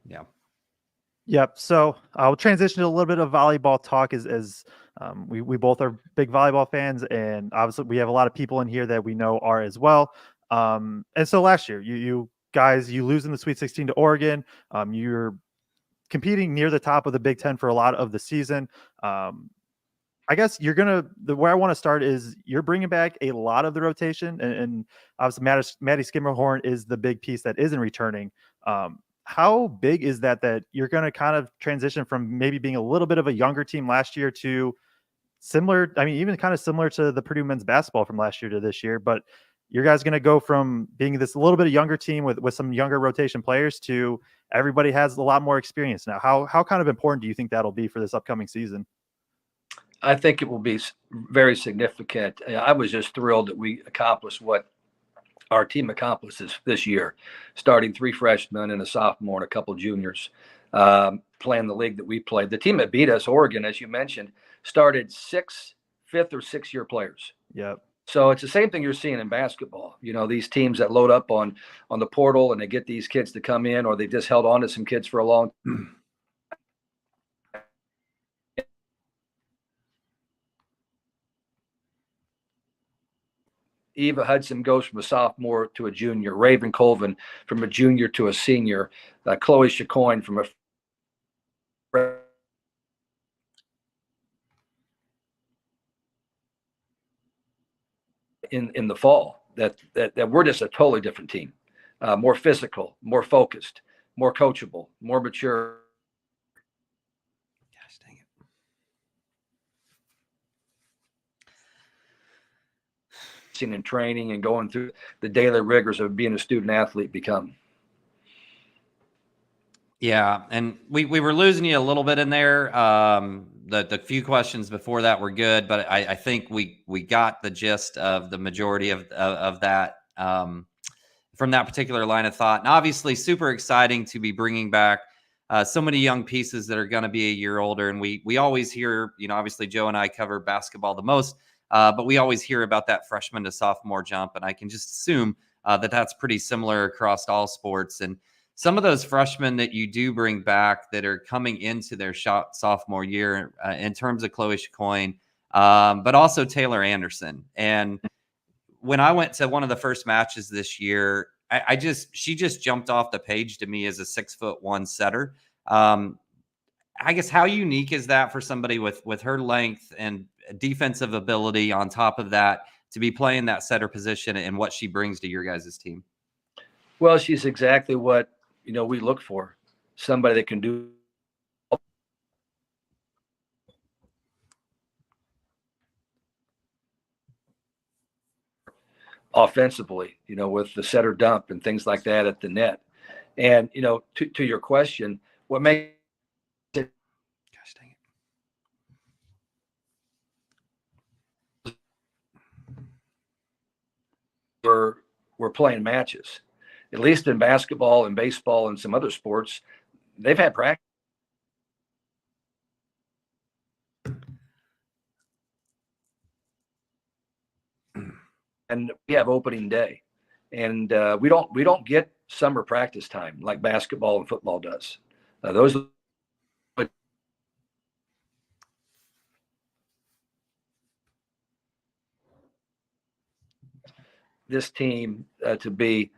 Yeah. Yep. So I'll transition to a little bit of volleyball talk as we both are big volleyball fans, and obviously we have a lot of people in here that we know are as well. And so last year, you guys lose in the Sweet 16 to Oregon. You're competing near the top of the Big Ten for a lot of the season. I guess where I want to start is you're bringing back a lot of the rotation, and obviously Maddie Skimmerhorn is the big piece that isn't returning. How big is that you're going to kind of transition from maybe being a little bit of a younger team last year to similar, I mean, even kind of similar to the Purdue men's basketball from last year to this year, but you guys going to go from being this a little bit of younger team with some younger rotation players to everybody has a lot more experience now. How kind of important do you think that'll be for this upcoming season? I think it will be very significant. I was just thrilled that we accomplished what our team accomplishes this year, starting 3 freshmen and a sophomore and a couple juniors, playing the league that we played. The team that beat us, Oregon, as you mentioned, started 5th or 6th year players. Yep. So it's the same thing you're seeing in basketball. These teams that load up on the portal and they get these kids to come in, or they just held on to some kids for a long time. Eva Hudson goes from a sophomore to a junior. Raven Colvin from a junior to a senior. Chloe Chacoin from in the fall. That we're just a totally different team. More physical, more focused, more coachable, more mature. Gosh dang it. And training and going through the daily rigors of being a student athlete become. Yeah, and we were losing you a little bit in there. The few questions before that were good, but I think we got the gist of the majority of that from that particular line of thought. And obviously super exciting to be bringing back so many young pieces that are going to be a year older. And we always hear, obviously Joe and I cover basketball the most, but we always hear about that freshman to sophomore jump. And I can just assume that that's pretty similar across all sports. And some of those freshmen that you do bring back that are coming into their sophomore year in terms of Chloe Chacoin, but also Taylor Anderson. And when I went to one of the first matches this year, she just jumped off the page to me as a 6'1" setter. I guys, how unique is that for somebody with her length and defensive ability on top of that to be playing that setter position and what she brings to your guys' team? Well, she's exactly what, we look for. Somebody that can do offensively, with the setter dump and things like that at the net. And, to your question, what makes it, Gosh dang it. we're playing matches, at least in basketball and baseball and some other sports, they've had practice. And we have opening day, and we don't get summer practice time like basketball and football does. Those this team to be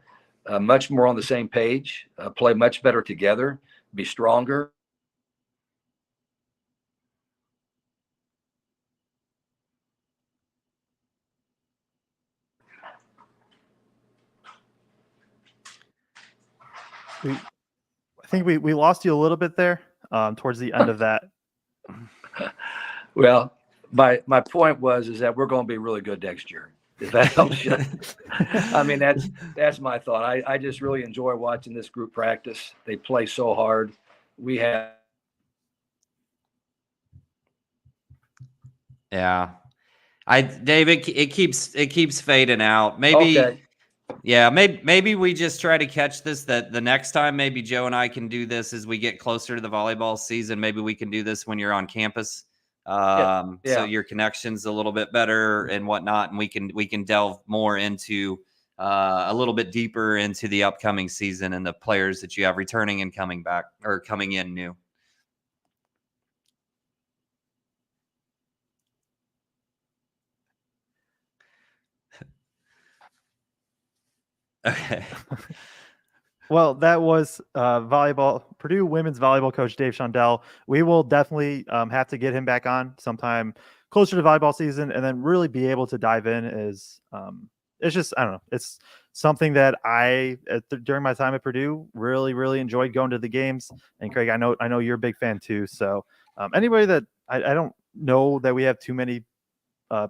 much more on the same page, play much better together, be stronger. I think we lost you a little bit there towards the end of that. Well, my point is that we're going to be really good next year. If that helps you. I mean, that's my thought. I just really enjoy watching this group practice. They play so hard. We have. Yeah. David, it keeps fading out. Maybe, okay. Yeah, maybe we just try to catch this that the next time maybe Joe and I can do this as we get closer to the volleyball season. Maybe we can do this when you're on campus. Yeah. So your connection's a little bit better and whatnot, and we can delve more into a little bit deeper into the upcoming season and the players that you have returning and coming back or coming in new. Okay. Well, that was Purdue women's volleyball coach Dave Shondell. We will definitely have to get him back on sometime closer to volleyball season, and then really be able to dive in. It's just, I don't know, it's something that during my time at Purdue really enjoyed going to the games. And Craig, I know you're a big fan too. So anybody that I don't know that we have too many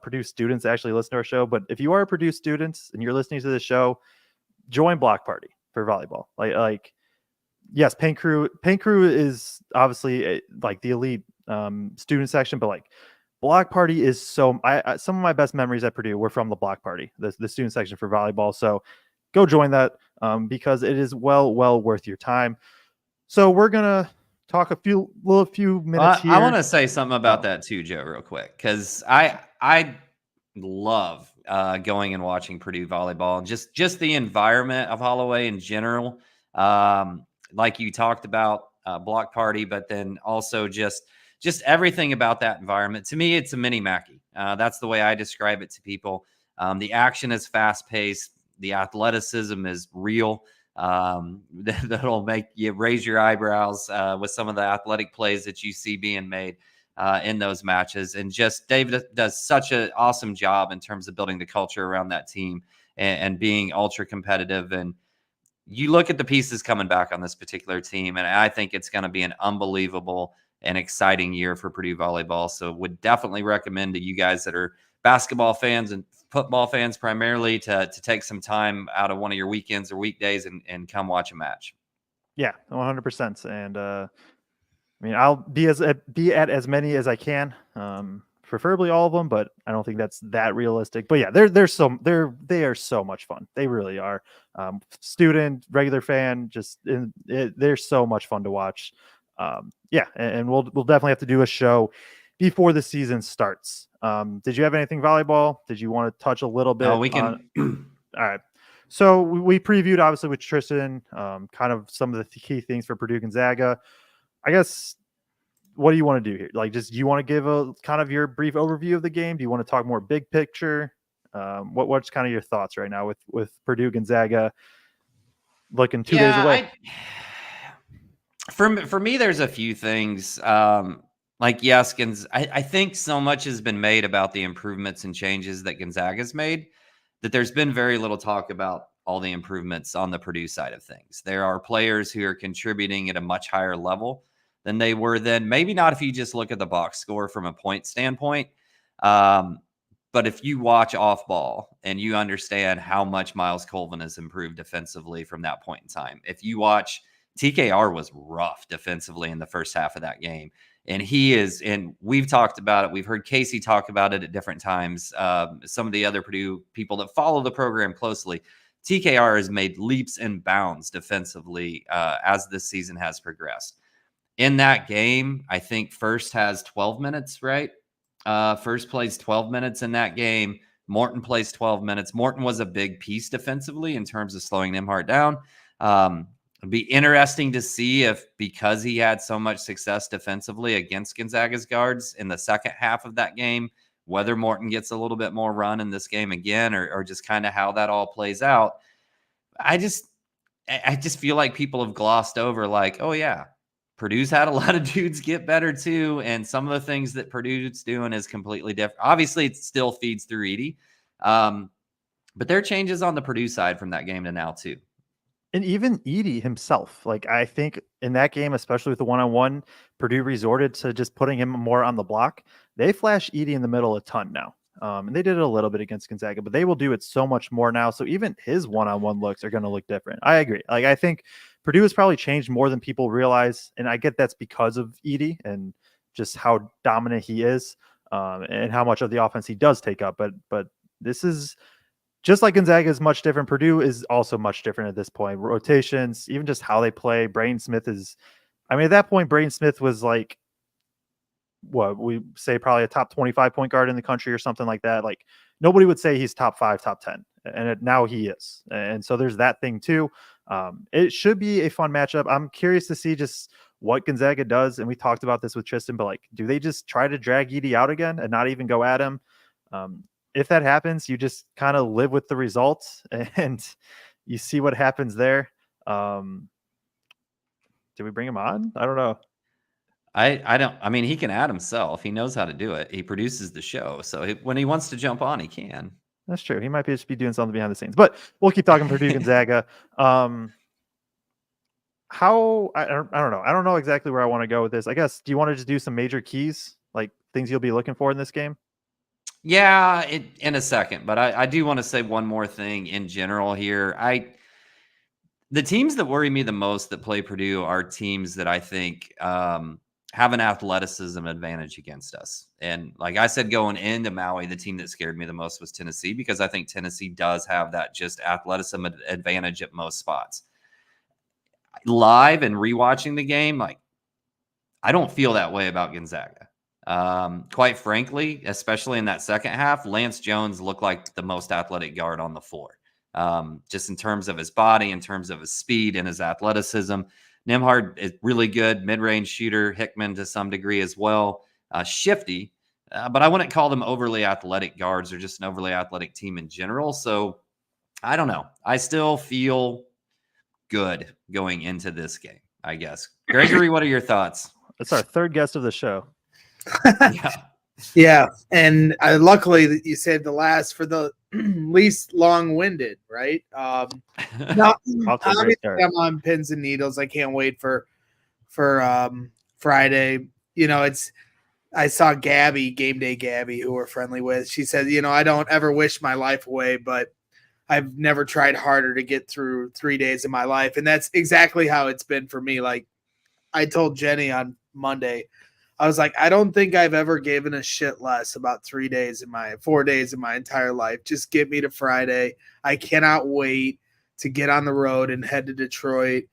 Purdue students actually listen to our show, but if you are a Purdue student and you're listening to the show, join Block Party for volleyball. Like yes, Paint Crew is obviously like the elite student section, but like Block Party is some of my best memories at Purdue were from the Block Party, the student section for volleyball. So go join that because it is well worth your time. So we're gonna talk a few minutes here. I want to say something about that too, Joe, real quick, because I love going and watching Purdue volleyball and just the environment of Holloway in general. Like you talked about Block Party, but then also just everything about that environment. To me, it's a mini Mackey. That's the way I describe it to people. The action is fast paced. The athleticism is real. That'll make you raise your eyebrows with some of the athletic plays that you see being made in those matches. And just David does such an awesome job in terms of building the culture around that team and being ultra competitive. And you look at the pieces coming back on this particular team, and I think it's going to be an unbelievable and exciting year for Purdue volleyball. So would definitely recommend to you guys that are basketball fans and football fans primarily to take some time out of one of your weekends or weekdays and come watch a match. Yeah, 100%. And I mean, I'll be at as many as I can, preferably all of them, but I don't think that's that realistic. But yeah, they are so much fun. They really are. Student, regular fan, they're so much fun to watch. Yeah, and we'll definitely have to do a show before the season starts. Did you have anything volleyball? Did you want to touch a little bit? Oh, we can. All right. So we previewed obviously with Tristan, kind of some of the key things for Purdue Gonzaga. I guess, what do you want to do here? Like, do you want to give a kind of your brief overview of the game? Do you want to talk more big picture? What's kind of your thoughts right now with Purdue Gonzaga looking 2 days away? For me, there's a few things. Like, yes, I think so much has been made about the improvements and changes that Gonzaga's made that there's been very little talk about all the improvements on the Purdue side of things. There are players who are contributing at a much higher level than they were then. Maybe not if you just look at the box score from a point standpoint. But if you watch off ball and you understand how much Miles Colvin has improved defensively from that point in time, if you watch, TKR was rough defensively in the first half of that game. And he is, and we've talked about it. We've heard Casey talk about it at different times. Some of the other Purdue people that follow the program closely, TKR has made leaps and bounds defensively as this season has progressed. In that game, I think First has 12 minutes, right? First plays 12 minutes in that game. Morton plays 12 minutes. Morton was a big piece defensively in terms of slowing Nembhard down. It'd be interesting to see if, because he had so much success defensively against Gonzaga's guards in the second half of that game, whether Morton gets a little bit more run in this game again, or just kind of how that all plays out. I just feel like people have glossed over, like, oh yeah, Purdue's had a lot of dudes get better too, and some of the things that Purdue's doing is completely different. Obviously, it still feeds through Edey, but there are changes on the Purdue side from that game to now too. And even Edey himself, like, I think in that game, especially with the one-on-one, Purdue resorted to just putting him more on the block. They flash Edey in the middle a ton now. And they did it a little bit against Gonzaga, but they will do it so much more now. So even his one-on-one looks are going to look different. I agree. Like, I think Purdue has probably changed more than people realize. And I get that's because of Edey and just how dominant he is, and how much of the offense he does take up. But this is just like Gonzaga is much different. Purdue is also much different at this point. Rotations, even just how they play. Braden Smith is, I mean, at that point, Braden Smith was like, what we say, probably a top 25 point guard in the country or something like that. Like, nobody would say he's top 5, top 10. And now he is. And so there's that thing too. It should be a fun matchup. I'm curious to see just what Gonzaga does. And we talked about this with Tristan, but like, do they just try to drag Edey out again and not even go at him? If that happens, you just kind of live with the results and you see what happens there. Do we bring him on? I don't know. I mean, he can add himself. He knows how to do it. He produces the show. So when he wants to jump on, he can. That's true. He might just be doing something behind the scenes, but we'll keep talking Purdue Gonzaga. I don't know. I don't know exactly where I want to go with this. I guess, do you want to just do some major keys, like things you'll be looking for in this game? Yeah, in a second, but I do want to say one more thing in general here. The teams that worry me the most that play Purdue are teams that I think have an athleticism advantage against us. And like I said, going into Maui, the team that scared me the most was Tennessee, because I think Tennessee does have that just athleticism advantage at most spots. Live and rewatching the game, like, I don't feel that way about Gonzaga. Quite frankly, especially in that second half, Lance Jones looked like the most athletic guard on the floor. Just in terms of his body, in terms of his speed and his athleticism. Nembhard is really good, mid-range shooter. Hickman to some degree as well. Shifty, but I wouldn't call them overly athletic guards or just an overly athletic team in general. So I don't know. I still feel good going into this game, I guess. Gregory, what are your thoughts? That's our third guest of the show. Yeah, and luckily you saved the last for the least long-winded, right? Not, obviously I'm on pins and needles. I can't wait for Friday. You know, I saw Gabby, Game Day Gabby, who we're friendly with. She said, you know, I don't ever wish my life away, but I've never tried harder to get through 3 days of my life. And that's exactly how it's been for me. Like, I told Jenny on Monday, I was like, I don't think I've ever given a shit less about 4 days in my entire life. Just get me to Friday. I cannot wait to get on the road and head to Detroit.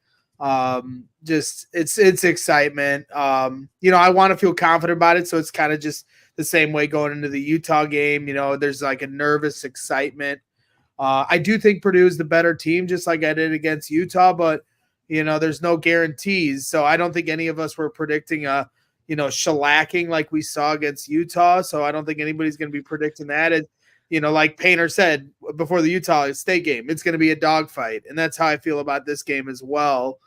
Just it's excitement. You know, I want to feel confident about it. So it's kind of just the same way going into the Utah game. You know, there's like a nervous excitement. I do think Purdue is the better team, just like I did against Utah, but you know, there's no guarantees. So I don't think any of us were predicting a, you know, shellacking like we saw against Utah. So I don't think anybody's going to be predicting that. And, you know, like Painter said before the Utah State game, it's going to be a dogfight. And that's how I feel about this game as well.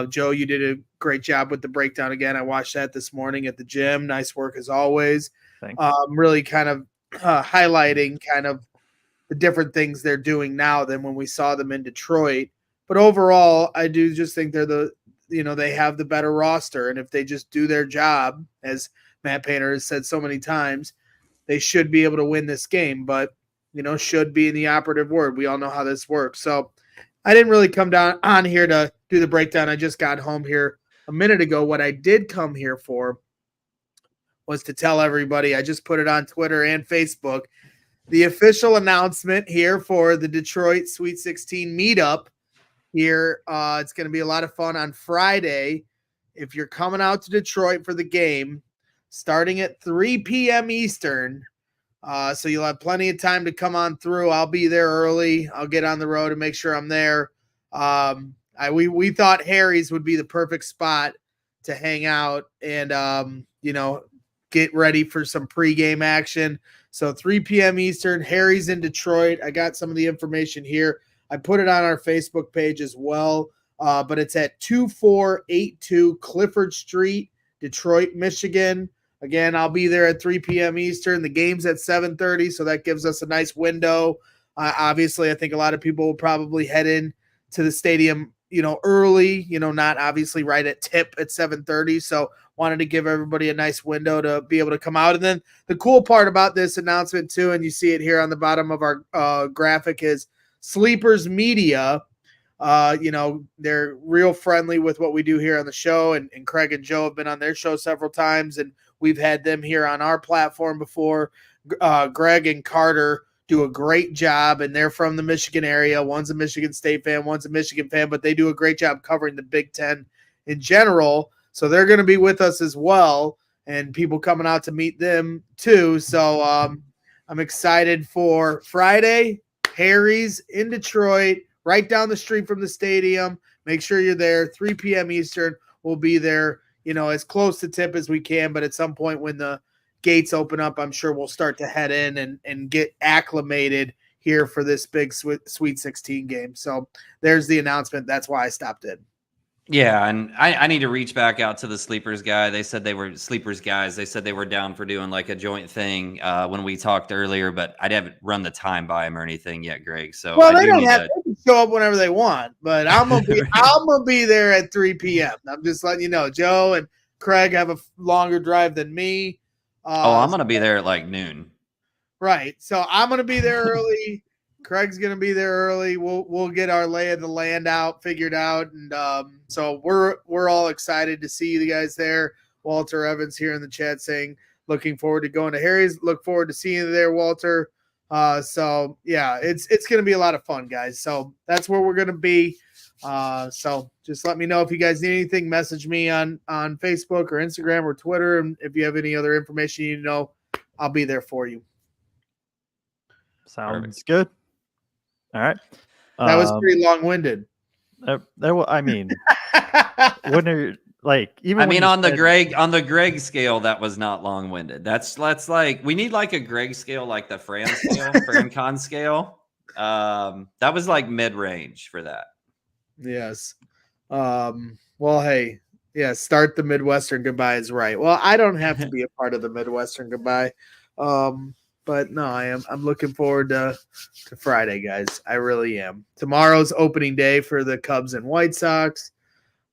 Joe, you did a great job with the breakdown again. I watched that this morning at the gym. Nice work as always. Thanks. Really kind of highlighting kind of the different things they're doing now than when we saw them in Detroit. But overall, I do just think they're they have the better roster. And if they just do their job, as Matt Painter has said so many times, they should be able to win this game. But, should be the operative word. We all know how this works. So I didn't really come down on here to do the breakdown. I just got home here a minute ago. What I did come here for was to tell everybody, I just put it on Twitter and Facebook, the official announcement here for the Detroit Sweet 16 meetup here. It's going to be a lot of fun on Friday. If you're coming out to Detroit for the game, starting at 3 p.m. Eastern, so you'll have plenty of time to come on through. I'll be there early. I'll get on the road and make sure I'm there. We thought Harry's would be the perfect spot to hang out and, get ready for some pregame action. So 3 p.m. Eastern, Harry's in Detroit. I got some of the information here. I put it on our Facebook page as well, but it's at 2482 Clifford Street, Detroit, Michigan. Again, I'll be there at 3 p.m. Eastern. The game's at 7:30, so that gives us a nice window. Obviously, I think a lot of people will probably head in to the stadium, early, not obviously right at tip at 7:30. So wanted to give everybody a nice window to be able to come out. And then the cool part about this announcement too, and you see it here on the bottom of our graphic, is Sleepers Media. They're real friendly with what we do here on the show, and Craig and Joe have been on their show several times, and we've had them here on our platform before. Greg and Carter do a great job, and they're from the Michigan area. One's a Michigan State fan, one's a Michigan fan, but they do a great job covering the Big Ten in general. So they're going to be with us as well, and people coming out to meet them too. So I'm excited for Friday. Harry's in Detroit, right down the street from the stadium. Make sure you're there. 3 p.m. Eastern. We'll be there, as close to tip as we can. But at some point when the gates open up, I'm sure we'll start to head in and get acclimated here for this big Sweet 16 game. So there's the announcement. That's why I stopped in. Yeah, and I need to reach back out to the Sleepers guy. They said they were Sleepers guys. They said they were down for doing like a joint thing when we talked earlier, but I haven't run the time by him or anything yet, Greg. So they don't have to show up whenever they want, but I'm gonna be there at 3 p.m. I'm just letting you know. Joe and Craig have a longer drive than me. I'm gonna be there at like noon. Right. So I'm gonna be there early. Craig's gonna be there early. We'll get our lay of the land figured out, and so we're all excited to see you guys there. Walter Evans here in the chat saying looking forward to going to Harry's. Look forward to seeing you there, Walter. So yeah, it's gonna be a lot of fun, guys. So that's where we're gonna be. So just let me know if you guys need anything. Message me on Facebook or Instagram or Twitter, and if you have any other information you know, I'll be there for you. Sounds good. All right. That was pretty long-winded. I mean, when are like even? I mean, on the Greg scale, that was not long-winded. That's like we need like a Greg scale, like the Fran scale, Fran scale. That was like mid-range for that. Yes. Well, hey, yeah. Start the Midwestern goodbye is right. Well, I don't have to be a part of the Midwestern goodbye. But no, I'm looking forward to Friday, guys. I really am. Tomorrow's opening day for the Cubs and White Sox.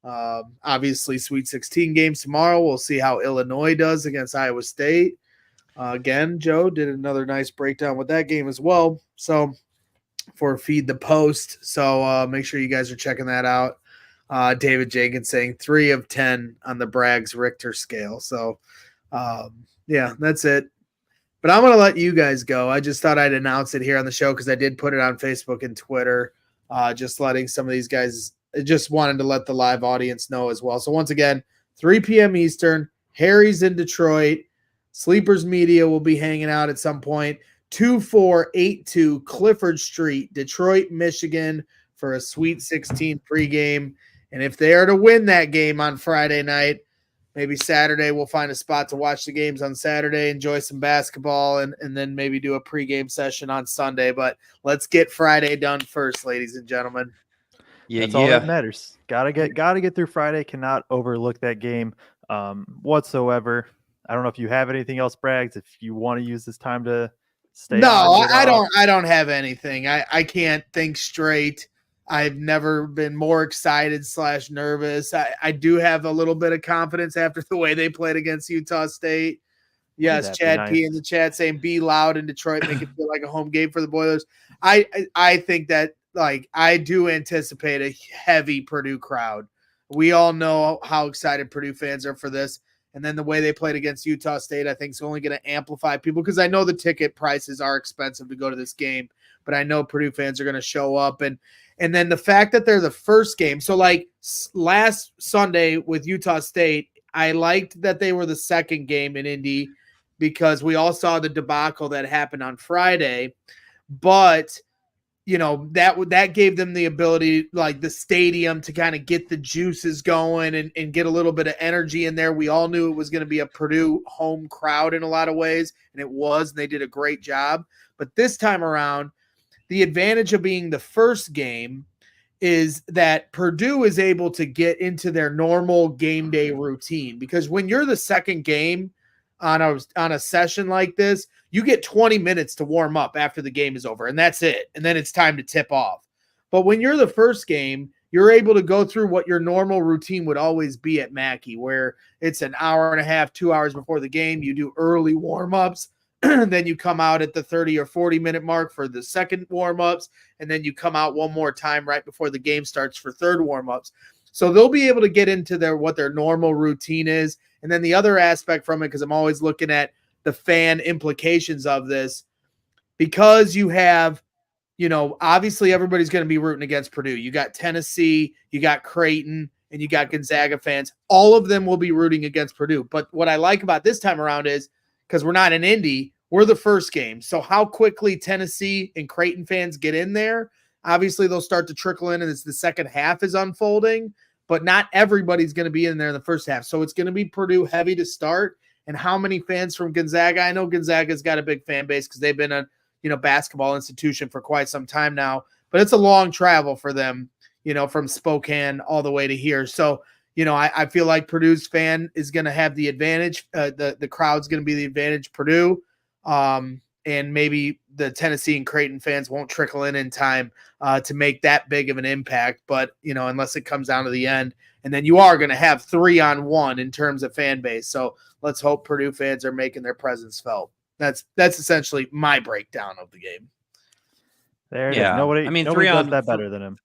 Obviously, Sweet 16 games tomorrow. We'll see how Illinois does against Iowa State. Again, Joe did another nice breakdown with that game as well. So for Feed the Post. So make sure you guys are checking that out. David Jenkins saying 3 of 10 on the Braggs Richter scale. So yeah, that's it. But I'm going to let you guys go. I just thought I'd announce it here on the show because I did put it on Facebook and Twitter, just letting some of these guys, just wanted to let the live audience know as well. So once again, 3 p.m. Eastern, Harry's in Detroit. Sleepers Media will be hanging out at some point. 2482 Clifford Street, Detroit, Michigan for a Sweet 16 pregame. And if they are to win that game on Friday night, maybe Saturday we'll find a spot to watch the games on Saturday, enjoy some basketball, and then maybe do a pregame session on Sunday. But let's get Friday done first, ladies and gentlemen. Yeah, that's all that matters. Gotta get through Friday. Cannot overlook that game whatsoever. I don't know if you have anything else, Braggs. If you want to use this time to stay. No, I don't have anything. I can't think straight. I've never been more excited / nervous. I do have a little bit of confidence after the way they played against Utah State. Yes, that'd be Chad P nice. in the chat saying be loud in Detroit, make it feel like a home game for the Boilers. I think that, like, I do anticipate a heavy Purdue crowd. We all know how excited Purdue fans are for this. And then the way they played against Utah State, I think is only going to amplify people, because I know the ticket prices are expensive to go to this game, but I know Purdue fans are going to show up. And then the fact that they're the first game. So like last Sunday with Utah State, I liked that they were the second game in Indy, because we all saw the debacle that happened on Friday. But you know, that gave them the ability, like the stadium, to kind of get the juices going and get a little bit of energy in there. We all knew it was going to be a Purdue home crowd in a lot of ways, and it was, and they did a great job. But this time around, the advantage of being the first game is that Purdue is able to get into their normal game day routine, because when you're the second game on a session like this, you get 20 minutes to warm up after the game is over, and that's it. And then it's time to tip off. But when you're the first game, you're able to go through what your normal routine would always be at Mackey, where it's an hour and a half, 2 hours before the game. You do early warm-ups, then you come out at the 30 or 40-minute mark for the second warm-ups, and then you come out one more time right before the game starts for third warm-ups. So they'll be able to get into what their normal routine is. And then the other aspect from it, because I'm always looking at the fan implications of this, because you have, you know, obviously everybody's going to be rooting against Purdue. You got Tennessee, you got Creighton, and you got Gonzaga fans. All of them will be rooting against Purdue. But what I like about this time around is, because we're not in Indy, we're the first game. So how quickly Tennessee and Creighton fans get in there, obviously they'll start to trickle in as the second half is unfolding, but not everybody's going to be in there in the first half. So it's going to be Purdue heavy to start. And how many fans from Gonzaga? I know Gonzaga's got a big fan base because they've been a, you know, basketball institution for quite some time now, but it's a long travel for them, you know, from Spokane all the way to here. So, you know, I feel like Purdue's fan is going to have the advantage. The crowd's going to be the advantage, Purdue. And maybe the Tennessee and Creighton fans won't trickle in time to make that big of an impact. But, you know, unless it comes down to the end, and then you are going to have 3-on-1 in terms of fan base. So let's hope Purdue fans are making their presence felt. That's essentially my breakdown of the game. There it is. Nobody does that better than him.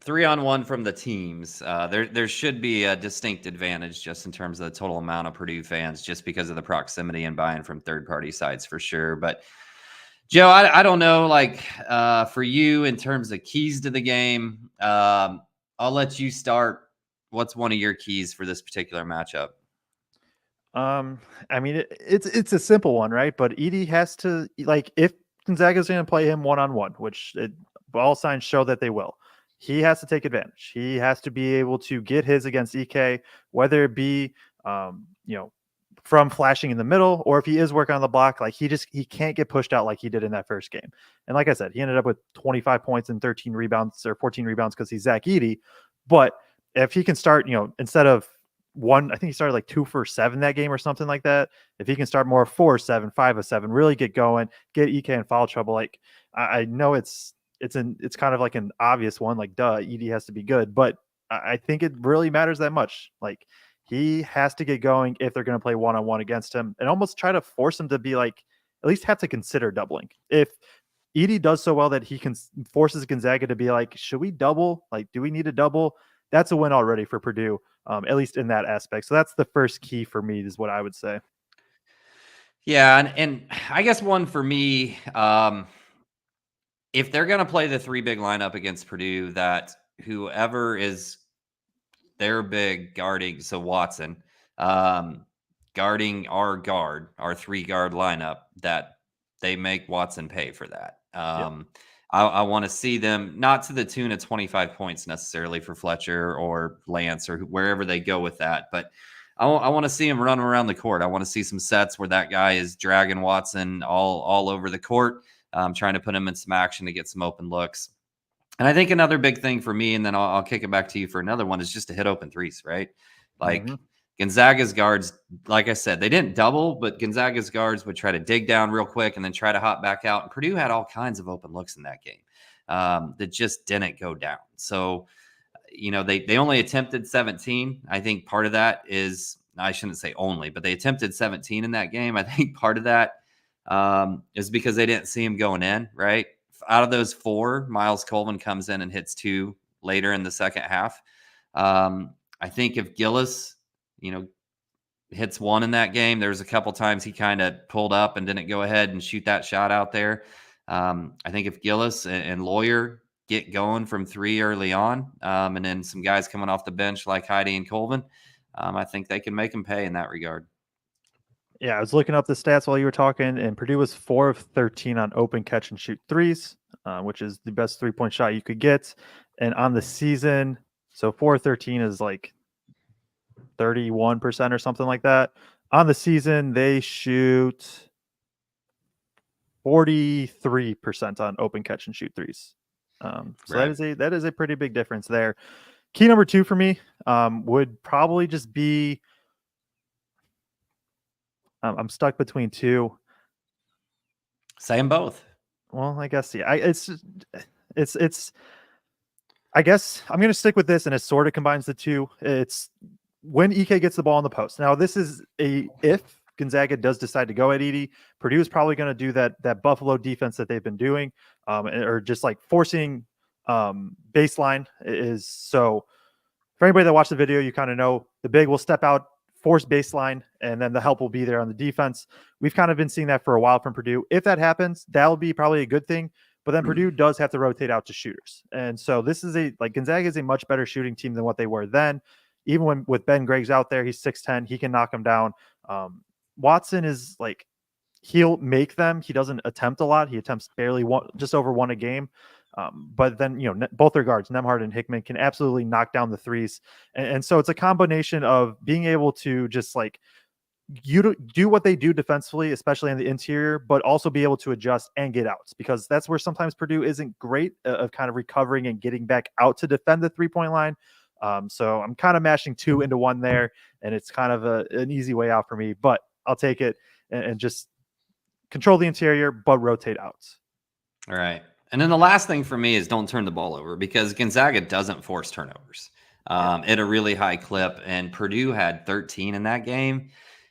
3-on-1 from the teams. There should be a distinct advantage just in terms of the total amount of Purdue fans, just because of the proximity and buy-in from third-party sites for sure. But Joe, I don't know, like for you in terms of keys to the game, I'll let you start. What's one of your keys for this particular matchup? I mean, it's a simple one, right? But Edie has to, like, if Gonzaga's going to play him one-on-one, which all signs show that they will, he has to take advantage. He has to be able to get his against EK, whether it be, you know, from flashing in the middle, or if he is working on the block, like he can't get pushed out like he did in that first game. And like I said, he ended up with 25 points and 13 rebounds or 14 rebounds because he's Zach Edey. But if he can start, you know, instead of I think he started like 2 for 7 that game or something like that. If he can start more 4 of 7, 5 of 7, really get going, get EK in foul trouble. Like I know it's kind of like an obvious one, like duh, Edey has to be good, but I think it really matters that much. Like he has to get going if they're going to play one-on-one against him, and almost try to force him to be like, at least have to consider doubling. If Edey does so well that he can forces Gonzaga to be like, should we double? Like, do we need a double? That's a win already for Purdue, at least in that aspect. So that's the first key for me, is what I would say. Yeah, and I guess one for me, if they're going to play the 3 big lineup against Purdue, that whoever is their big guarding, so Watson, guarding our 3-guard lineup, that they make Watson pay for that. I want to see them, not to the tune of 25 points necessarily for Fletcher or Lance or wherever they go with that, but I want to see him run around the court. I want to see some sets where that guy is dragging Watson all over the court, trying to put him in some action to get some open looks. And I think another big thing for me, and then I'll kick it back to you for another one, is just to hit open threes, right? Like Gonzaga's guards, like I said, they didn't double, but Gonzaga's guards would try to dig down real quick and then try to hop back out. And Purdue had all kinds of open looks in that game that just didn't go down. So, you know, they only attempted 17. I think part of that is I shouldn't say only, but they attempted 17 in that game. I think part of that is because they didn't see him going in, right? Out of those 4, Miles Colvin comes in and hits 2 later in the second half. I think if Gillis, hits 1 in that game, there was a couple times he kind of pulled up and didn't go ahead and shoot that shot out there. I think if Gillis and Lawyer get going from 3 early on, and then some guys coming off the bench like Heidi and Colvin, I think they can make them pay in that regard. Yeah, I was looking up the stats while you were talking, and Purdue was 4 of 13 on open catch and shoot threes, which is the best 3-point shot you could get. And on the season, so 4 of 13 is like 31% or something like that. On the season, they shoot 43% on open catch and shoot threes. So Right. that is a pretty big difference there. Key number 2 for me would probably just be I'm stuck between 2. Say them both. Well, I guess yeah. It's. I guess I'm going to stick with this, and it sort of combines the 2. It's when EK gets the ball in the post. Now, this is if Gonzaga does decide to go at Edey, Purdue is probably going to do that Buffalo defense that they've been doing, or just like forcing baseline is. So for anybody that watched the video, you kind of know the big will step out, force baseline, and then the help will be there on the defense. We've kind of been seeing that for a while from Purdue. If that happens, that'll be probably a good thing. But then Purdue does have to rotate out to shooters. And so this is Gonzaga is a much better shooting team than what they were then. Even with Ben Greggs out there, he's 6'10", he can knock them down. Watson is he'll make them. He doesn't attempt a lot. He attempts barely just over 1 a game. But then, both their guards, Nembhard and Hickman, can absolutely knock down the threes. And so it's a combination of being able to just you do what they do defensively, especially in the interior, but also be able to adjust and get outs, because that's where sometimes Purdue isn't great of kind of recovering and getting back out to defend the 3-point line. So I'm kind of mashing 2 into 1 there, and it's kind of an easy way out for me, but I'll take it and just control the interior, but rotate outs. All right. And then the last thing for me is don't turn the ball over, because Gonzaga doesn't force turnovers at a really high clip. And Purdue had 13 in that game.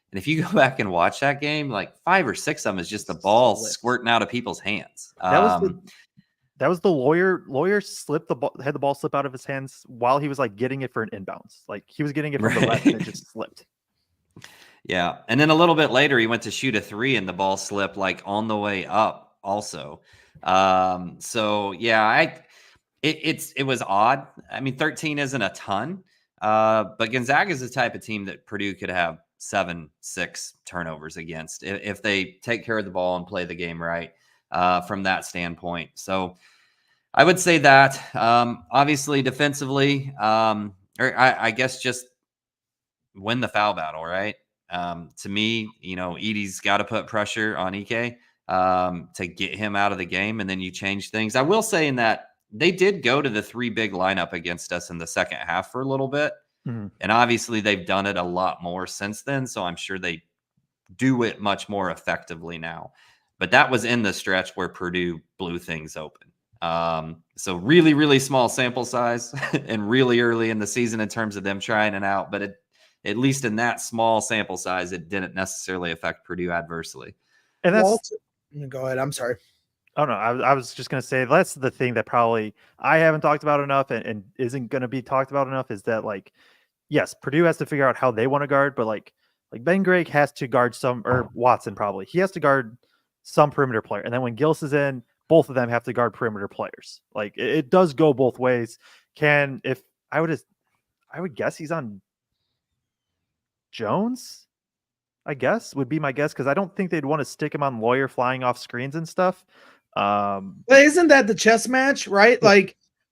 And if you go back and watch that game, 5 or 6 of them is just the ball squirting out of people's hands. That was the lawyer slipped the ball, had the ball slip out of his hands while he was getting it for an inbounds. He was getting it from the left and it just slipped. Yeah. And then a little bit later, he went to shoot a 3 and the ball slipped on the way up also. So yeah, it was odd. I mean, 13 isn't a ton, but Gonzaga is the type of team that Purdue could have 7-6 turnovers against if they take care of the ball and play the game right, from that standpoint. So I would say that, obviously defensively, or I guess just win the foul battle, right? To me, Edey's got to put pressure on Ike to get him out of the game, and then you change things. I will say in that they did go to the 3 big lineup against us in the second half for a little bit. Mm-hmm. And obviously they've done it a lot more since then, so I'm sure they do it much more effectively now. But that was in the stretch where Purdue blew things open. So really, really small sample size and really early in the season in terms of them trying it out. But at least in that small sample size, it didn't necessarily affect Purdue adversely. And that's go ahead. I'm sorry. Oh, no, I was just going to say that's the thing that probably I haven't talked about enough and isn't going to be talked about enough is that, yes, Purdue has to figure out how they want to guard, but Ben Gregg has to guard or Watson probably. He has to guard some perimeter player. And then when Gillis is in, both of them have to guard perimeter players. It does go both ways. I would guess he's on Jones, I guess, would be my guess, because I don't think they'd want to stick him on Lawyer flying off screens and stuff. But isn't that the chess match, right?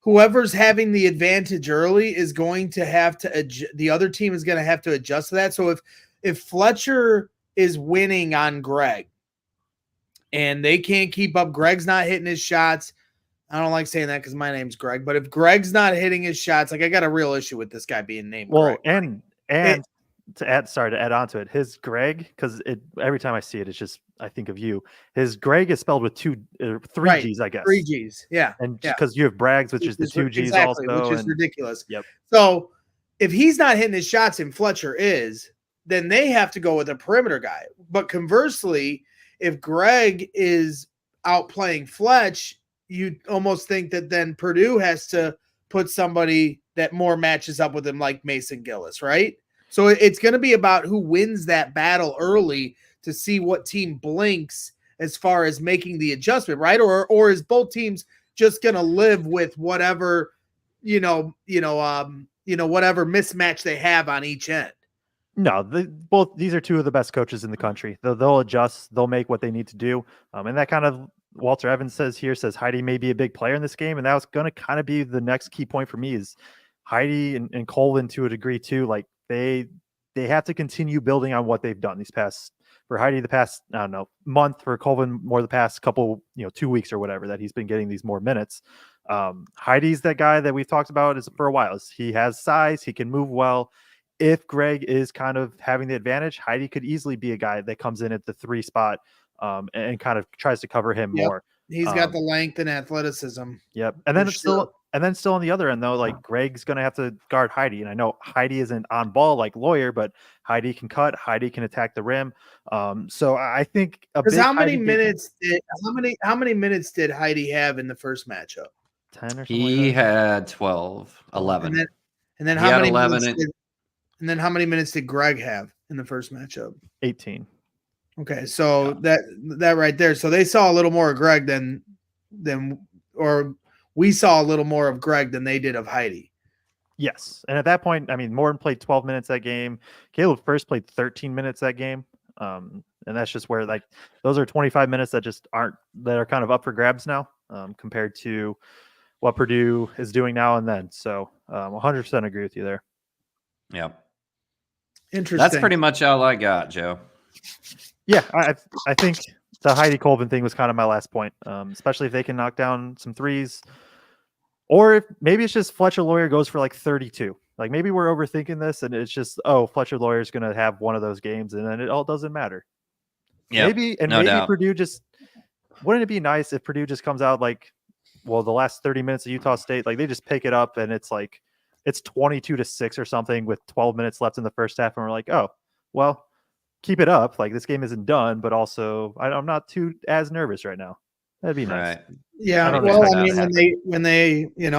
Whoever's having the advantage early is going to have to the other team is going to have to adjust to that. So if Fletcher is winning on Gregg and they can't keep up, Gregg's not hitting his shots. I don't like saying that because my name's Gregg, but if Gregg's not hitting his shots, I got a real issue with this guy being named Gregg. And to add on to it, his Gregg, because every time I see it, it's just I think of you. His Gregg is spelled with 3 G's, I guess. 3 G's, yeah. And because you have Braggs, which is the 2 G's exactly, also, which is ridiculous. Yep. So if he's not hitting his shots and Fletcher is, then they have to go with a perimeter guy. But conversely, if Greg is outplaying Fletch, you almost think that then Purdue has to put somebody that more matches up with him, like Mason Gillis, right? So it's going to be about who wins that battle early to see what team blinks as far as making the adjustment, right? Or is both teams just going to live with whatever, whatever mismatch they have on each end? No, these are two of the best coaches in the country. They'll adjust. They'll make what they need to do. And that kind of Walter Evans says Heidi may be a big player in this game. And that was going to kind of be the next key point for me is Heidi and Colvin to a degree too. Like they have to continue building on what they've done for Heidi the past, I don't know, month, for Colvin more the past couple, 2 weeks or whatever that he's been getting these more minutes. Heidi's that guy that we've talked about for a while. He has size. He can move well. If Greg is kind of having the advantage, Heidi could easily be a guy that comes in at the 3 spot and kind of tries to cover him more. He's got the length and athleticism. Yep. And then still on the other end though, like Greg's going to have to guard Heidi. And I know Heidi isn't on ball like Lawyer, but Heidi can cut, Heidi can attack the rim. So I think how many minutes did Heidi have in the first matchup? 10 or something. He had 12, 11. And then how many minutes did Greg have in the first matchup? 18. Okay, so that right there. So they saw a little more of Greg or we saw a little more of Greg than they did of Heidi. Yes. And at that point, I mean, Morton played 12 minutes that game. Caleb first played 13 minutes that game. And that's just where like those are 25 minutes that are kind of up for grabs now compared to what Purdue is doing now and then. So 100% agree with you there. Yeah. Interesting. That's pretty much all I got, Joe. Yeah, I think the Heidi Colvin thing was kind of my last point, especially if they can knock down some threes. Or if maybe it's just Fletcher Lawyer goes for like 32. Like maybe we're overthinking this and it's just, Fletcher Lawyer is going to have one of those games and then it all doesn't matter. Yeah, maybe Purdue wouldn't it be nice if Purdue just comes out like, the last 30 minutes of Utah State, like they just pick it up and it's like, it's 22-6 or something with 12 minutes left in the first half. And we're like, keep it up. Like this game isn't done, but also I'm not too as nervous right now. That'd be nice. Right. Yeah.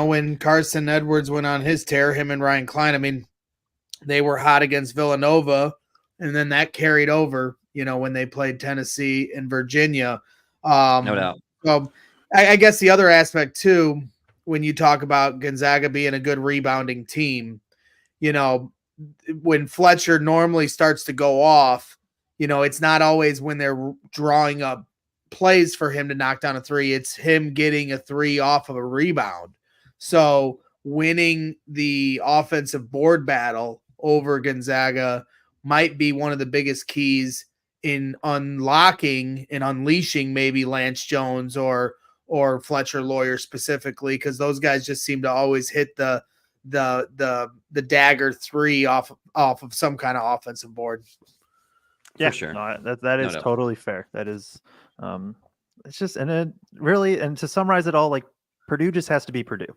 When Carson Edwards went on his tear, him and Ryan Klein, they were hot against Villanova and then that carried over, when they played Tennessee and Virginia. No doubt. So I guess the other aspect too, when you talk about Gonzaga being a good rebounding team, when Fletcher normally starts to go off, it's not always when they're drawing up plays for him to knock down a three. It's him getting a three off of a rebound. So winning the offensive board battle over Gonzaga might be one of the biggest keys in unlocking and unleashing maybe Lance Jones or Fletcher Lawyer specifically, because those guys just seem to always hit the dagger three off of some kind of offensive board. Yeah, for sure. No, that is totally fair. That is, it's just, and it really, and to summarize it all, like Purdue just has to be Purdue.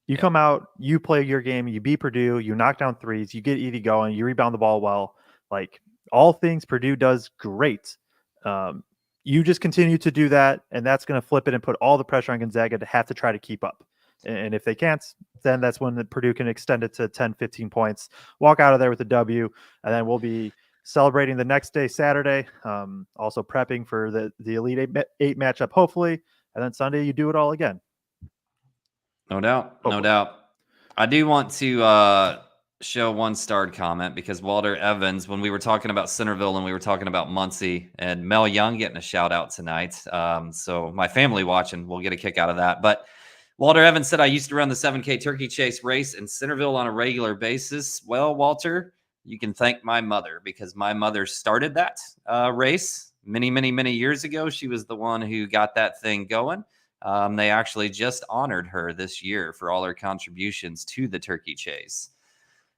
You come out, you play your game, you beat Purdue, you knock down threes, you get Edie going, you rebound the ball well, like all things Purdue does great. You just continue to do that, and that's going to flip it and put all the pressure on Gonzaga to have to try to keep up. And if they can't, then that's when Purdue can extend it to 10, 15 points, walk out of there with a W, and then we'll be celebrating the next day, Saturday, also prepping for the Elite Eight matchup, hopefully, and then Sunday you do it all again. No doubt. No doubt. I do want to show one starred comment because Walter Evans, when we were talking about Centerville and we were talking about Muncie and Mel Young getting a shout out tonight. So my family watching will get a kick out of that. But Walter Evans said, I used to run the 7K turkey chase race in Centerville on a regular basis. Well, Walter, you can thank my mother because my mother started that race many, many, many years ago. She was the one who got that thing going. They actually just honored her this year for all her contributions to the turkey chase.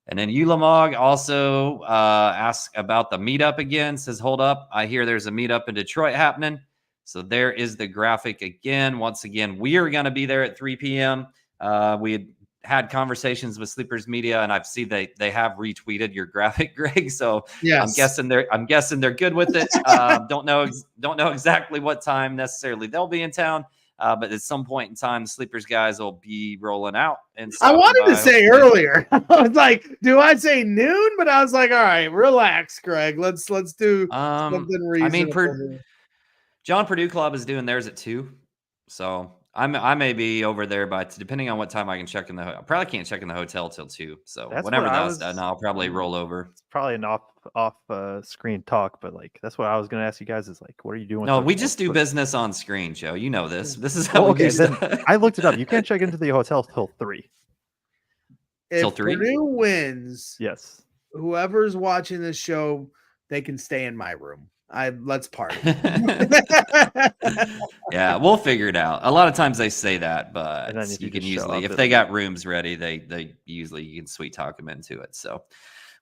And then Ulamog also asked about the meetup again, says, hold up. I hear there's a meetup in Detroit happening. So there is the graphic again. Once again, we are going to be there at 3 p.m. We had conversations with Sleepers Media, and I've seen they have retweeted your graphic, Greg. So Yes. I'm guessing they're good with it. Don't know exactly what time necessarily they'll be in town. But at some point in time, the Sleepers guys will be rolling out. And I wanted to say earlier, I was like, do I say noon? But I was like, all right, relax, Greg. Let's do something reasonable. John Purdue Club is doing theirs at 2. So I may be over there, but depending on what time I can check in I probably can't check in the hotel till 2. So whenever that's done, I'll probably roll over. It's probably an off screen talk, but like that's what I was going to ask you guys is like, what are you doing? No, we just do business on screen, Joe. You know this. This is how we do stuff. I looked it up. You can't check into the hotel till 3. If Purdue wins, yes, whoever's watching this show, they can stay in my room. Let's party. Yeah, we'll figure it out. A lot of times they say that, but you can usually, if they got rooms ready, they usually you can sweet talk them into it. So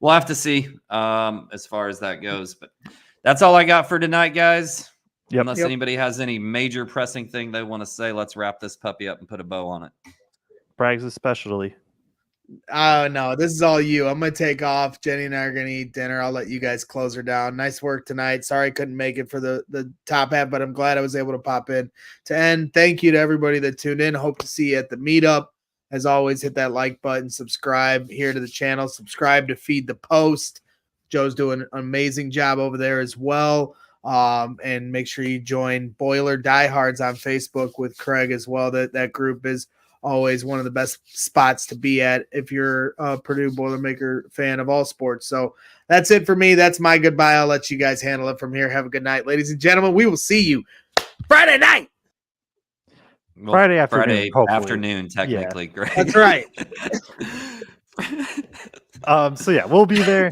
we'll have to see as far as that goes. But that's all I got for tonight, guys. Yep. Unless anybody has any major pressing thing they want to say, let's wrap this puppy up and put a bow on it. Bragg's specialty. Oh, no, this is all you. I'm going to take off. Jenny and I are going to eat dinner. I'll let you guys close her down. Nice work tonight. Sorry I couldn't make it for the top half, but I'm glad I was able to pop in to end. Thank you to everybody that tuned in. Hope to see you at the meetup. As always, hit that like button, subscribe here to the channel, subscribe to Feed the Post. Joe's doing an amazing job over there as well. And make sure you join Boiler Diehards on Facebook with Craig as well. That group is always one of the best spots to be at if you're a Purdue Boilermaker fan of all sports. So that's it for me. That's my goodbye. I'll let you guys handle it from here. Have a good night, ladies and gentlemen. We will see you Friday night. Well, Friday afternoon, technically. Yeah. That's right. So yeah, we'll be there.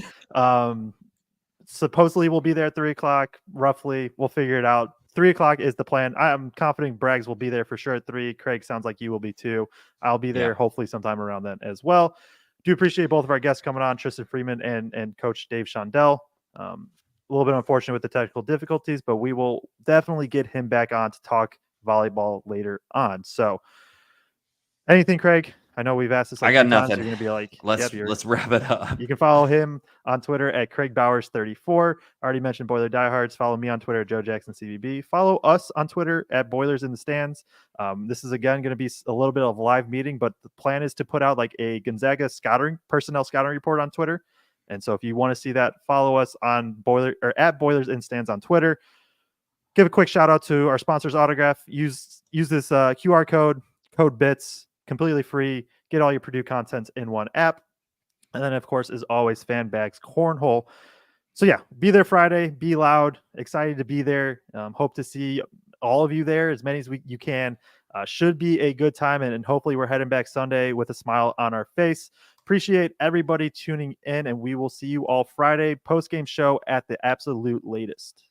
Supposedly we'll be there at 3:00 roughly. We'll figure it out. 3:00 is the plan. I'm confident Braggs will be there for sure at 3. Craig, sounds like you will be too. I'll be there hopefully sometime around then as well. Do appreciate both of our guests coming on, Tristan Freeman and Coach Dave Shondell. A little bit unfortunate with the technical difficulties, but we will definitely get him back on to talk volleyball later on. So anything, Craig? I know we've asked this. I got nothing. You're going to be like, let's wrap it up. You can follow him on Twitter at Craig Bowers34. Already mentioned Boiler Diehards. Follow me on Twitter at Joe Jackson CVB. Follow us on Twitter at Boilers in the Stands. This is again going to be a little bit of a live meeting, but the plan is to put out like a Gonzaga personnel scouting report on Twitter. And so if you want to see that, follow us on at Boilers in Stands on Twitter. Give a quick shout out to our sponsors, Autograph. Use this QR code BITS. Completely free. Get all your Purdue content in one app. And then, of course, as always, Fan Bags Cornhole. So, yeah, be there Friday. Be loud. Excited to be there. Hope to see all of you there, as many as you can. Should be a good time. And hopefully we're heading back Sunday with a smile on our face. Appreciate everybody tuning in. And we will see you all Friday. Post-game show at the absolute latest.